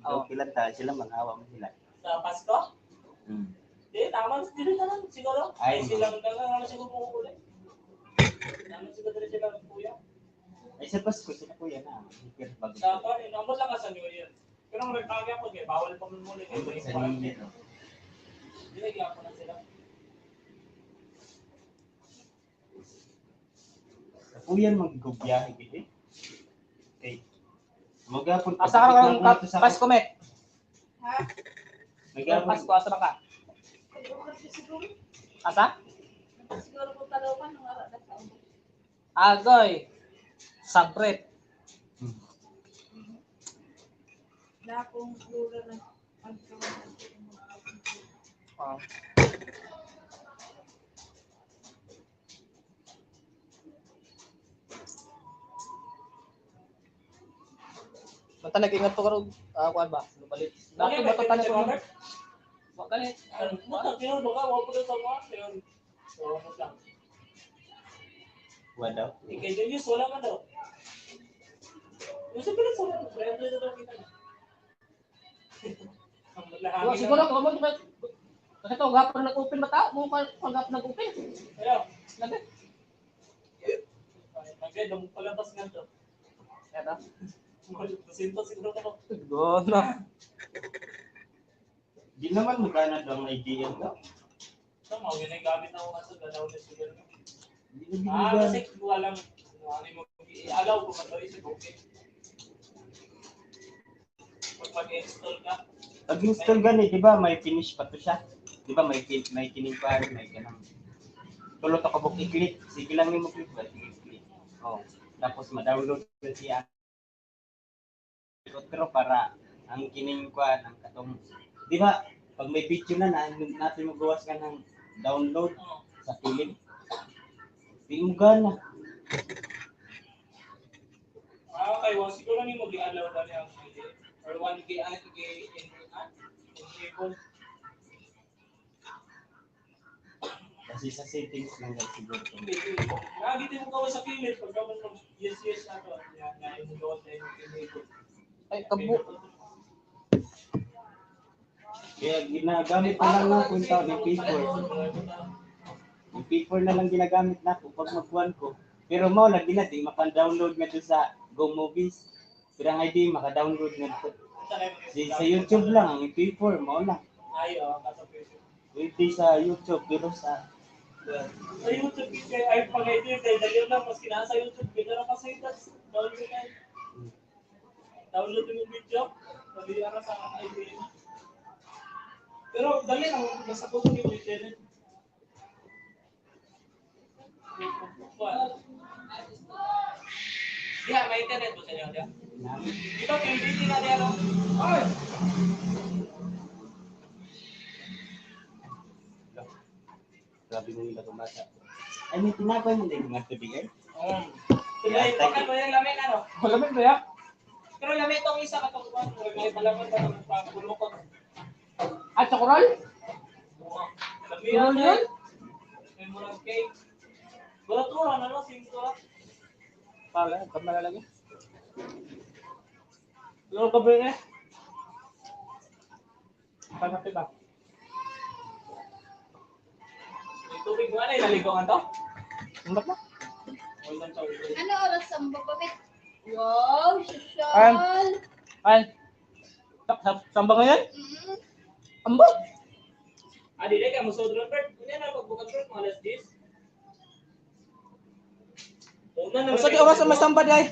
Oh. Video ilan ta sila manghawa mo sila. Sa Pasko? Di, tama. Dili na lang, siguro. Ay, Ay, sila lang siguro pumuli. Naman siguro dali sila ng kuya. Ay sa Pasko sila kuya na. Higit bago. Sa pa, inabot lang ka sa New Year. Pero ang nagtagi ako, bawal pa muli. Sa New Year. Dinagyan ko na sila. Kuya magbiyahe gid. Okay. Magapon Asa ka lang Pasko, Met? Magapon. Pasko, asa ka? Asa? Siguro po talawan ng ara na taon. Agoy. Sabret. Na akong lugar ng pagkawan. Oh. Mata nag-ingat to karon kuan ba? Balik. Dati ba to tanan ko? Wa kani. Wala. Wala man daw. Yung sa pilit, wala. Friend na daw kita. Wa siguro ko mo kasi to gapon nag-open ba ta? Mo pag gapon nag-open. Ayaw. Labi. Nagay, damo palabas nga to. Eta. Sinto siguro ko. Gona. Di naman magana daw ang idea daw. Tama, yun ay gamit na ako nga sa ganaw na siguro. Di Kasi walang ano mo i-allow ko ba isip okay. Pag mag-install ka, Pag install gani, di ba may finish pa to siya? Di ba may kining pa, may ganang. Tulot ako buk i-click. Sige lang mo click ba? Sige click. Oh. Tapos ma-download ko siya. Pero para ang kining kuan ang katong di ba pag may video na natin magawas ka ng download sa piling. Di mo gana. Okay, well, siguro ni mo gi-allow ba niya ang video? Or one enable? Kasi sa settings lang guys siguro. Nagitin mo kaway sa pilit. Pag gawin mo, yes, na to. Yan, yung gawin na yung enable. Ay, kabo. Kaya ginagamit na lang na kung tawag yung P4. Yung P4 na lang ginagamit na ko pag magkuhan ko. Pero mo lagi na di maka-download nga to sa Go Movies. Pero ang ID maka-download nga to. Sa YouTube lang ang P4 mo lang. Ay, kasapit. Pwede sa YouTube pero sa YouTube, ay pag-edit, dahil lang, mas kinasa YouTube, gano'n lang kasi download na. Download yung video, dali lang sa ID. Pero dali lang, nasa ko yung internet. Yeah, may internet po sa inyo, diya. Ito, PVT na diya, no? Ay! grabe mo nila kumasa. Ay, may tinapay mo din mga tubig eh. Tuloy, bakit mo yung lamig, ano? Malamig ba yan? Pero lamig itong isa katong may palaman ka ng pagulukot. At sa koral? Lamig yan. May murang cake. Bulatura na no, sintura. Pala, ito malalagay. Lalo ka ba yun eh? Pagkati ba? May tubig mo, ano yung naligongan to? Hindi ba? Ano oras ang bababit? Wow, social. Ay, saan ba ngayon? Mm. Amba? Ah, di ka mo so Robert. Ano na pagbukas Robert, mga alas 10. Una na. Sa di oras ang may samba di ay.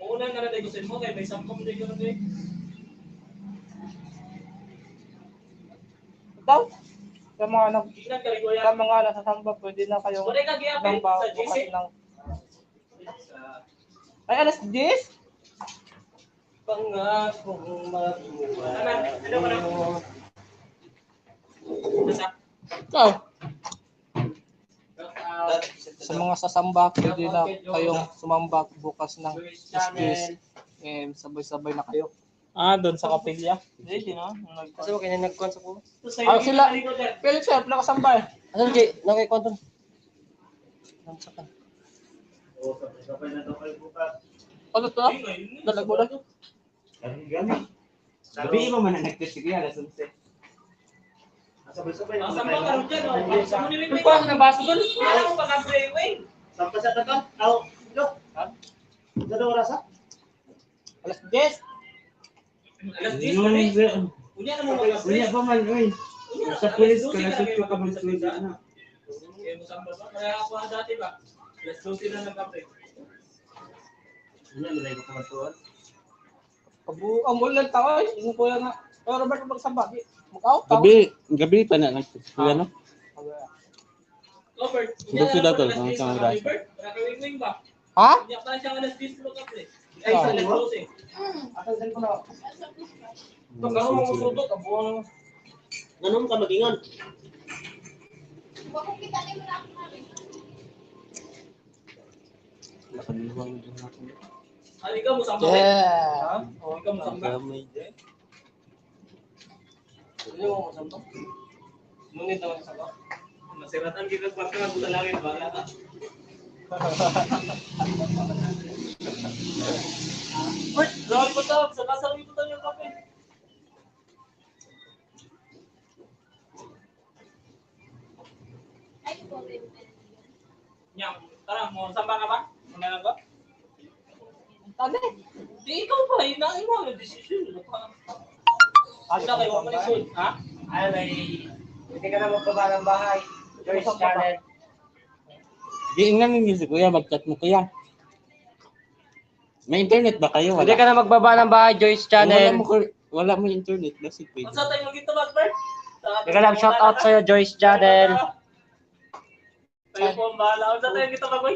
Una na natin gusto mo kay may sampung din ko na kay. Ikaw? Sa mga nag Ginan ka rin kuya. sa mga nasasamba, pwede na kayong Wala ka giapin nang sa bukas GC. ng... Ay, alas 10? Pangakong mabuhay. Ano ba na? Nasa Ikaw? Sa mga sasamba, pwede na kayong sumamba bukas ng Tuesdays. Sabay-sabay na kayo. Ah, doon sa kapilya? Hindi, no? Kasi mo kaya nag-con sa ko. Ah, sila. Pero sir, nakasamba eh. Ano Jay? Nakay-con doon. Namsakan. Ano to? Dalag mo na? Gabi mo man na nag-test sige alas 11. Sabay-sabay Ang samba ka rin dyan, oh. Sa mo Yung pa, nabasa doon. Wala mo pag-breakway. Sampai sa takan. Aw, lo. Gado oras ha? Alas 10. Alas 10 na rin. Unya na mo mag-break. Kuya pa man oy. Sa pulis ka na sutyo ka man sulit na. Kaya mo samba ba? Kaya ako dati ba? Alas 12 na nag-break. Ano na dai ko matuon? Kabuang mo lang tao eh. Yung kuya nga. Oh, Robert, magsamba. Mag-out. Gabi pa na kuya no. Robert, Gusto daw to, ang isang oras. Nakawing-wing ba? Ha? Unya pa siya alas 10 mo ka-break. Ay, sa alas 12. Asan saan ko na? Ito ka mo susutok, kabuang. Ganun ka magingon. Bakit kita ni mo na ako namin? Ali ka mo samba. Yeah. Oh, ikaw mo samba. Ano mo samba? Ngunit naman samba. Masiratan kita pagka nga sa langit ba? Wala ka. Wait, grabe pa ito. Sa kasal mo ito yung kape. Ay, po, baby. Nyam, tara, mo samba ka ba? Ano ba? Tane. Di ikaw pa, hinahin mo ang desisyon. Asa kayo mo lisod, ha? Ay, may... Hindi ka na magbaba ng bahay. Joyce Channel. Di nga ninyo si kuya mag-chat mo kuya. May internet ba kayo? Hindi ka na magbaba ng bahay, Joyce Channel. Wala mo internet kasi pwede. Unsa tayo magito Bert? Hindi ka lang shoutout sa'yo, Joyce Channel. Kayo po ang bahala. Unsa tayo gito Boy?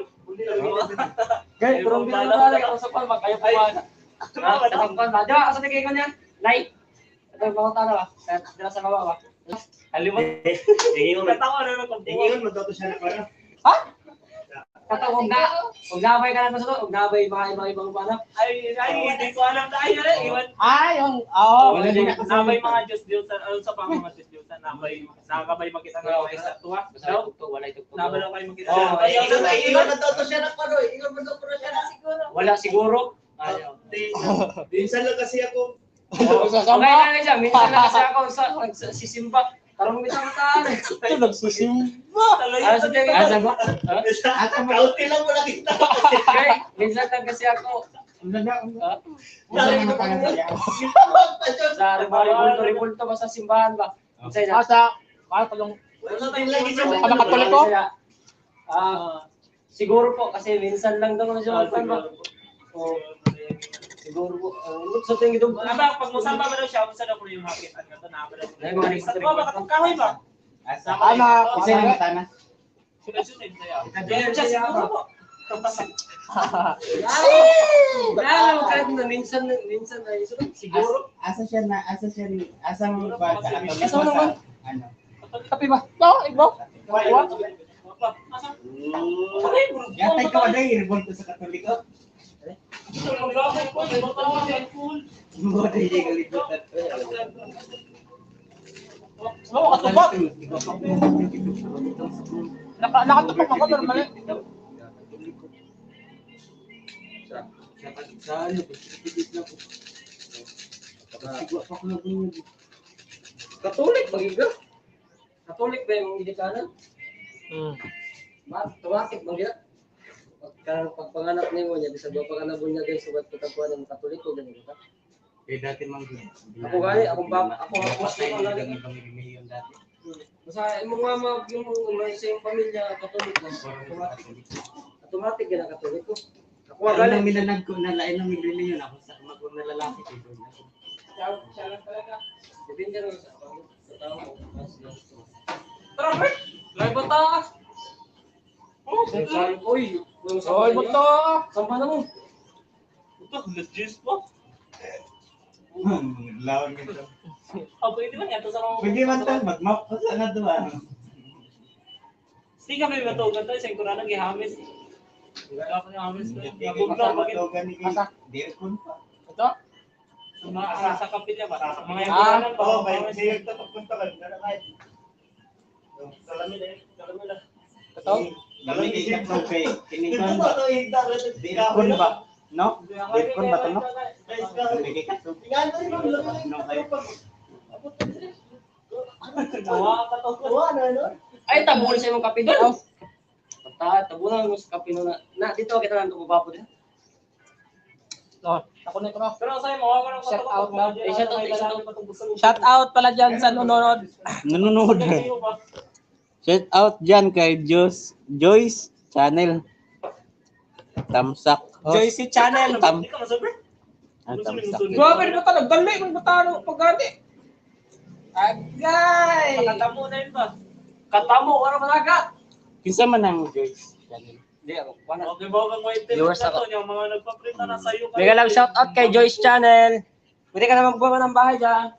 Guys, pero hindi na nalala ako sa palma. Kayo po ba? Katapang ba? Di ba? Asa tigay ko niya? Light. Ito yung mga talo ba? Dila sa baba ba? Halimot. Katawa na naman Tingin mo daw siya na para. Ha? Katapang kung nabay ka na sa to, kung nabay mga ibang banap. Ay, hindi ko alam na ay, iwan. Yung, oo. Wala din ako sa Nabay mga Diyos-Diyosan, ano sa pang mga Diyos-Diyosan, nakakabay makita na kayo sa tuwa. Daw, Wala itugtog. nabay lang kayo makita. Oh, Iyon na daw to siya na paro. Iyon na daw to siya na. Siguro. Wala siguro. Ayaw. Minsan lang kasi ako. Okay na siya. Minsan na kasi ako sa sisimba. Karong minsan mataan. Ito nagsisimba. Ano sa tingin? Asa ba? Kaunti lang mo nakita. Okay, minsan lang kasi ako. Sa ribulto ba sa simbahan ba? Minsan na. Asa, kaya talong, Wala tayong lagi sa Ano ka tuloy ko? Siguro po kasi minsan lang daw na siya magpan ba? Siguro po. Sa tingin dito. Aba, pag musamba ba daw siya, saan ako yung makitan nga to, nabay daw. Ay, mga Sa tuwa, baka itong kahoy ba? Kasi lang tana. Sunod-sunod sa'yo. Ganyan siya siguro po. Wala kahit na minsan na siguro. Asa siya mo ba? Asa mo naman? Ano? Kapi ba? Oo, ikaw. Yatay ka ba dahil i-revolt sa Katoliko? Mo dahil yung kalibutan. Oo, katubak. Nakatubak ako, normal eh. Sa ano? Pagkakibig na po. Sigwa pa ko na bunyo. Katolik magiga. Katolik ba yung idikanan? Tumatik magiga. Pagpanganak niyo niya, bisag ba panganak niya guys, sugat pagkakuan ng Katoliko ganun ka. Eh dati mang Ako gani, ako Muslim Muslim ang lang. pamilya dati. Basta yung mga yung sa yung pamilya Katolik lang. Automatic yan ang Katoliko. Ako Ako gani. lang minanag ko na lain ng reliyon ako sa magong na lalaki ko doon. Siya lang talaga. Depende rin sa tao. Tara, Bert! Live ba taas? Uy, Oy, buto. Samba na mo. Ito, legit po. Lawan nito. Pwede man yan. Pwede man to mag-map ko sana doon. Hindi kami matugan tayo. Sa kurang nag-ihamis. Wala ko nang hamis. Nabog na. Asa? Dearcon pa. Ito? Sa kapilya ba? Sa mga yung Oo, may direkta pagpunta ka. Salamin eh. Salamin lang. Ito? Salamin eh. Okay. Kinikon ba? Dearcon ba? No? Dearcon ba ito no? Bigay ka to. No, kayo. Ay, tabul sa imong kape doon. Tabunan mo sa kape no na dito kita lang tumabapo din. Ako na ito na. Pero sa'yo, mawawa ng Shout out na. Shout Shout out pala dyan sa nanonood. Nanonood. Shout out dyan kay Joyce Channel. Tamsak. Joyce Channel. Hindi ka masabi. Tamsak. Grabe na ito. Nagdali. Magbatano. Pagani. Agay. Makatamo na yun ba? Katamo ora malaga. Kinsa man ang Joyce Channel? Di ako. Wala. Okay ba kang white Viewers na ako. to? Yung mga nagpaprita na sa'yo. Mega lang shout out kay Joyce Channel. Pwede ka na magbuwa ng bahay dyan.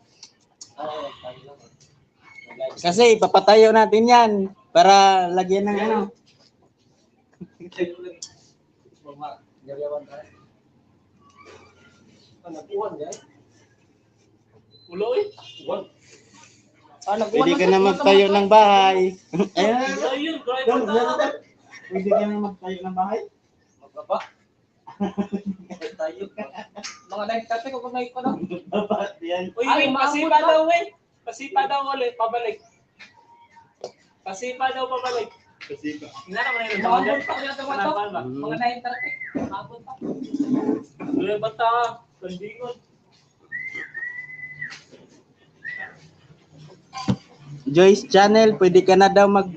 Kasi papatayo natin yan para lagyan ng ano. Ulo eh. Pwede ka na magtayo ng bahay. Ayan. Ayun, driver na. Pwede ka na magtayo ng bahay. Magbaba. Mga nagtate ko kung ko na. Baba yan. Uy, Ay, wait, maambot pasipa ba? daw eh. Pasipa daw ulit, pabalik. Pasipa daw pabalik. Kasi Tingnan naman yun. Mga ambot pa kaya ito. Hanapan ba? Mga nagtate. Ambot pa. Uy, bata. Kandingon. Joyce Channel, pwede ka na daw mag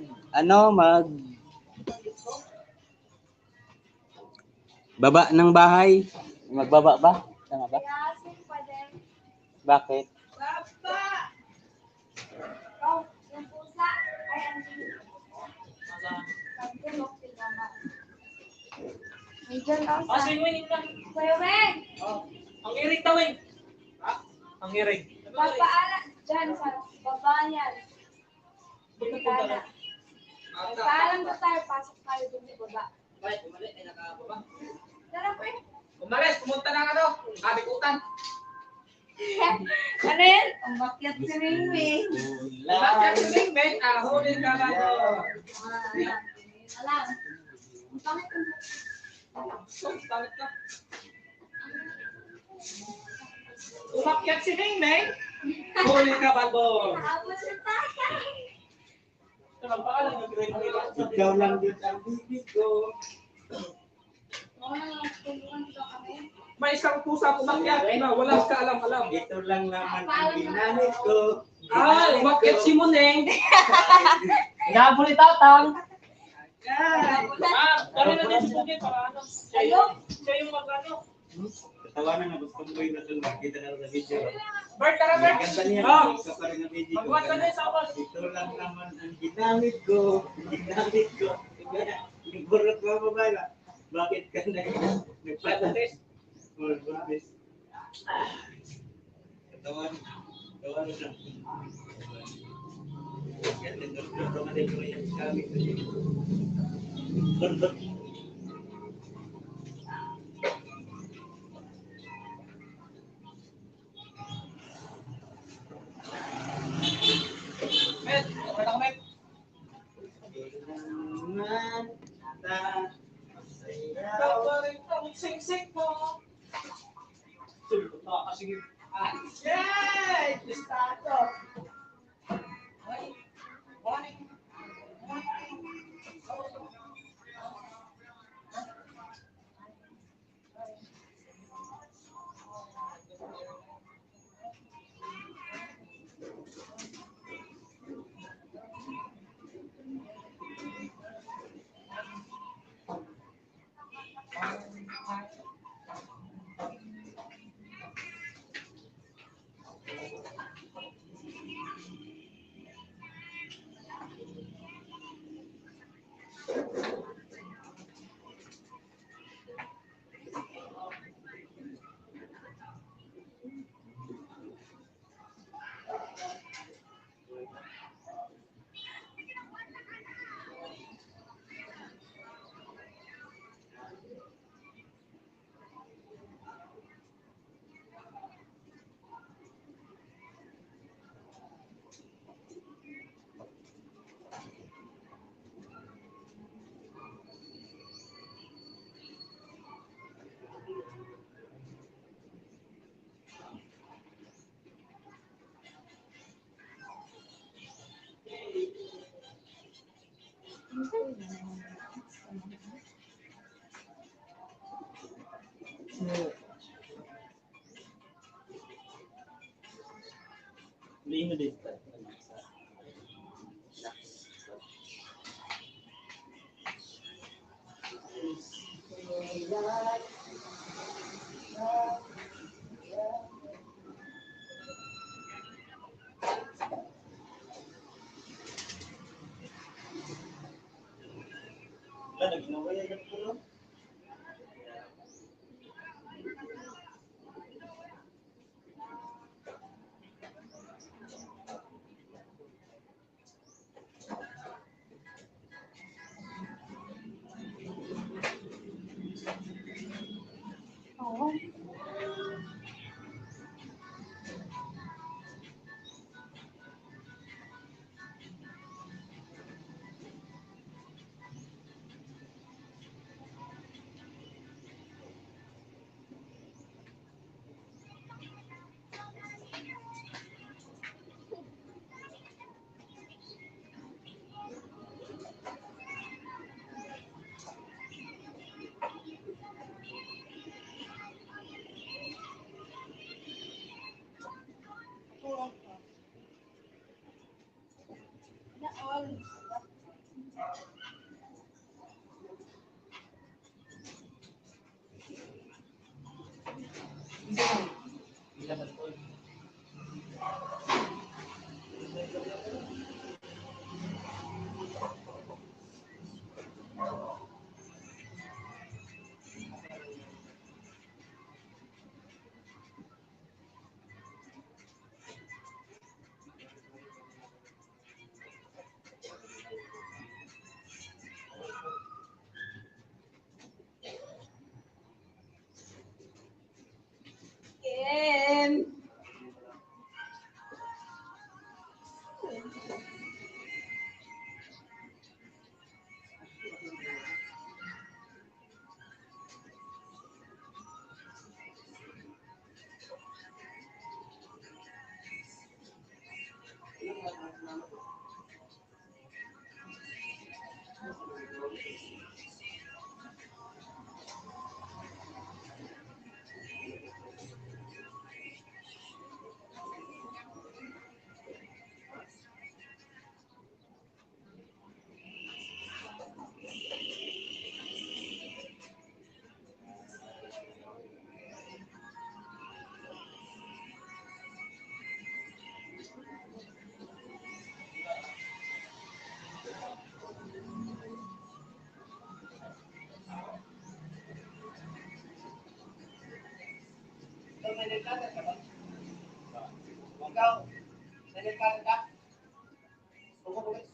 baba ng bahay. Magbaba ba? Tama ba? Yasin pa din. Bakit? Baba! Oh, yung pusa. Ay, ang tulog sila na. Nandiyan lang sa... Swing-wing lang. Kuya Wen! Ang iring tawing. Ang hiring. Papaalam dyan sa baba yan. Delikada. Paalam ko tayo, pasok tayo dun sa baba. Bakit? Bumalik, ay nakababa. Tara po Umalis, pumunta ng ano, kabikutan. Ano yan? Umakyat si Ringwing. Bakit si Ringwing? Huli ka ba ko? Alam. Ang pangit ko. Bakit ka? Umakyat si Ringwing? Huli ka ba ko? Nakapos sa takay. Paalam ng grade Ikaw lang din ang bibig ko. Tulungan ko kami. May isang pusa umakyat na walang kaalam-alam. Ito lang naman ang ginamit ko. Umakyat si Muneng. Hinabol ni Tatang. Kami na din si Bukit para ano. Siya yung mag-ano. Katawanan na gusto ko yung nasun. Makita na sa video. Bert, tara Bert. Ganda niya. Ah. Isa pa rin ang video. Magbuhat ka na sa awas. Ito lang naman ang ginamit ko. Ginamit ko. Nagburot mo ba? Bakit ka nagpatatest? Or bakit? Katawan. Katawan mo siya. Yan, nagdurot mo din mo yung gamit ko siya. Burot. Met, okay na ka, Met. Naman ta sayaw. Kaparin ang sing-sing mo. Tulog na kasi. Yay! Listato. Morning. Lino din. Wala, naginawa yan yung pulo. Oo. Na all. Jem!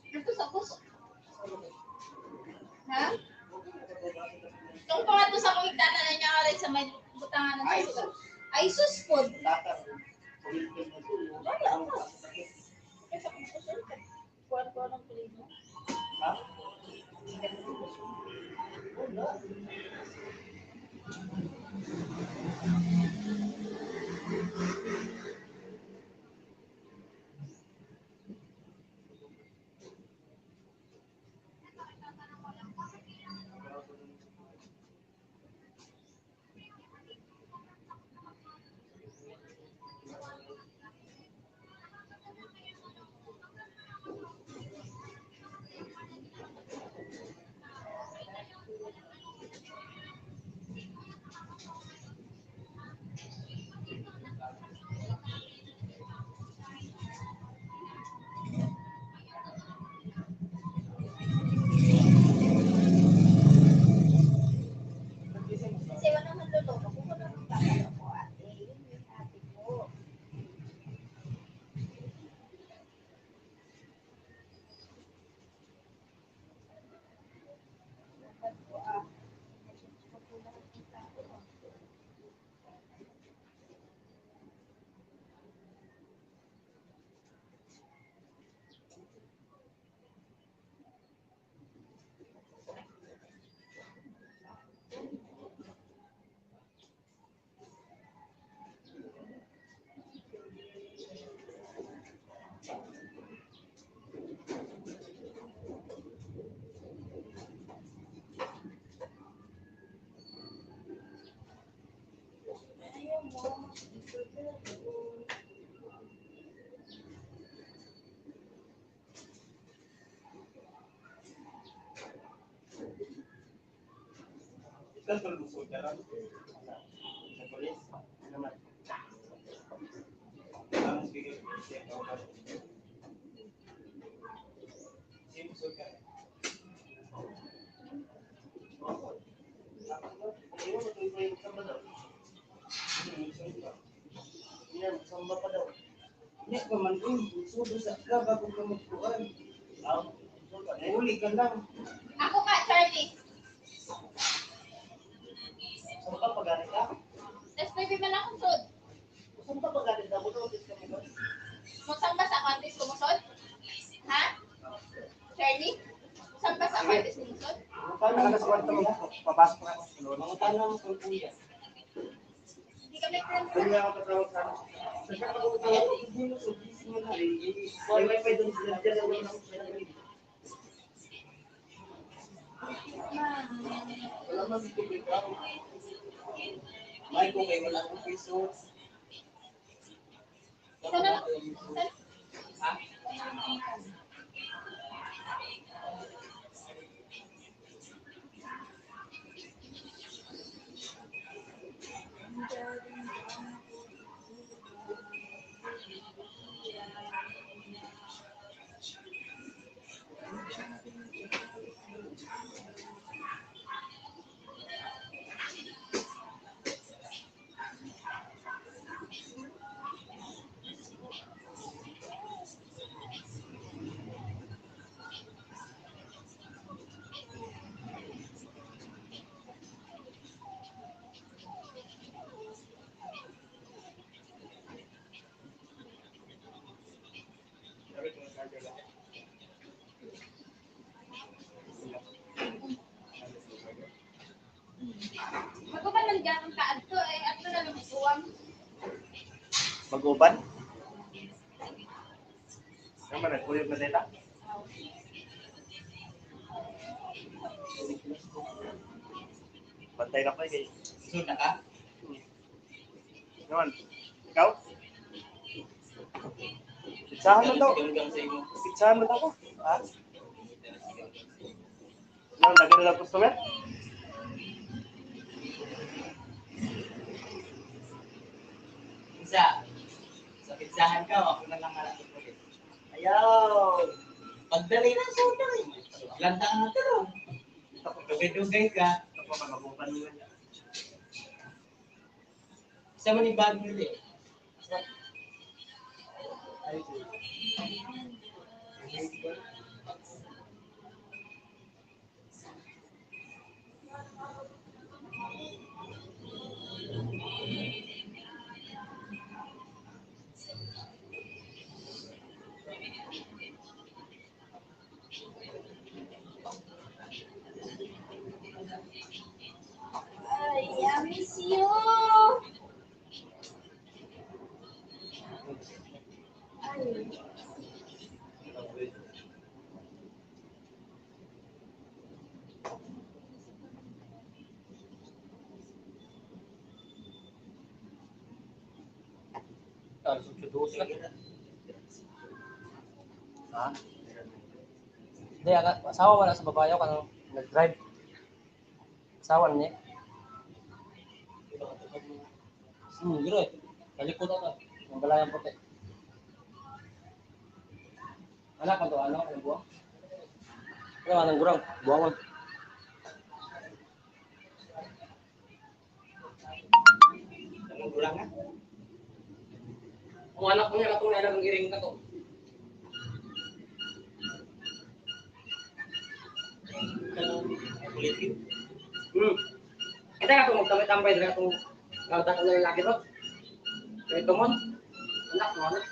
Dito sa puso. Ha? Itong pangatlo sa kong igtana na niya rin sa may butangan ng susunod. Ay, sus po. Wala ako. Kasi kung susunod, kuwan-kuwan ang pilig mo. Kasi wala naman luluto. Kung wala naman tatalo ko, ate. Yun yung ate ko. Ayaw mo. Saan ka lumusod ka lang? Sa polis? Ano naman? Ang sige, siya ka ba? Sino lumusod ka? Ayaw mo ito yung samba daw. Yan, samba pa daw. Hindi ka man rin, sudo sa ka bago ka magpuan. Uli ka lang. Ako ka, Charlie. Saan ka pag-aari ka? Tapos baby man akong sud. Saan ka pag-aari ka? Buto ka mo. Musang ba sa contest kumusod? Ha? Charlie? Musang ba sa contest kumusod? Paano ka sa kwarto mo? Papasok na ako. Mga tanong mo kung kuya. Hindi kami friends. Kung nga ako patawag sa akin. Nagkakatawa ko, hindi mo sa busy mo na rin. May wifi doon sila dyan. Wala na ako sa rin. Wala man si Tubig ako. May kung may wala akong piso. Ikaw na lang. Ha? Bago pa nandiyan ang taad to, ay ato na lumisuwang. Mag-uban? Naman, nagkuyog na dita? Bantay na ko eh. Sunod na ka? Naman, ikaw? Pitsahan mo daw. Hanggang sa imo. Pitsahan mo daw ko. Ha? Naman, nagano lang customer? Isa. Sa pizzahan ka, ako na lang harap ko. Ayaw! Pagdali ng soda eh. Lanta ka na pero. Dugay-dugay ka. Ako, mag-uban mo yan. Isa man yung bag nila eh. Ay, I miss you. Ay. Ha? Hindi, asawa wala sa babae ako, ano, nag-drive. Asawa niya. Giro eh. Talikod ako. Ang galayang puti. Anak ko to, ano? Ano buwang? Ano, anong gurang? Buwangon. Anong gulang nga? Ang anak ko niya, katong nailang giring ka to. Kulitin. Kita nga itong magtamay-tambay dito itong gawta ko na lalaki to. Kaya ito mo, anak mo, anak.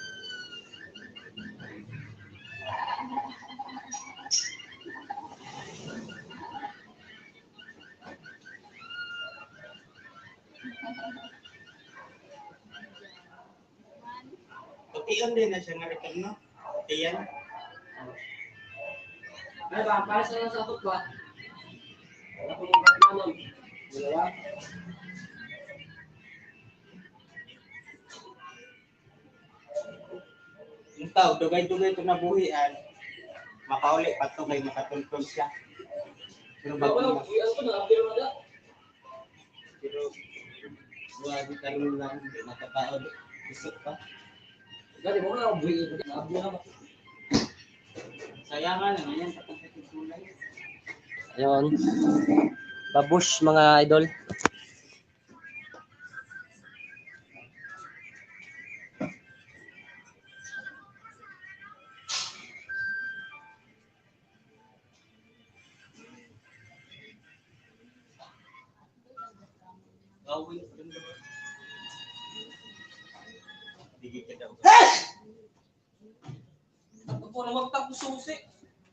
Putian din na siya nga return, no? Putian. Ay ba, para sa sa atot ba? Wala ko mong katmanon. Dalawa. Yung tao, dugay-dugay ito na buhian. Makauli pa ito, may makatuntun siya. Pero bago Wala, na. iyan ko na, pero wala. Pero, wala di karoon lang, hindi nakataon. Isip pa. Dali mo na, buhay ko. Nabuhay na ba? Sayangan naman yan, patang sa tulay. Ayun. Babush mga idol. Gawin ko rin naman. Digi ka daw. Ako po na magtapos susi.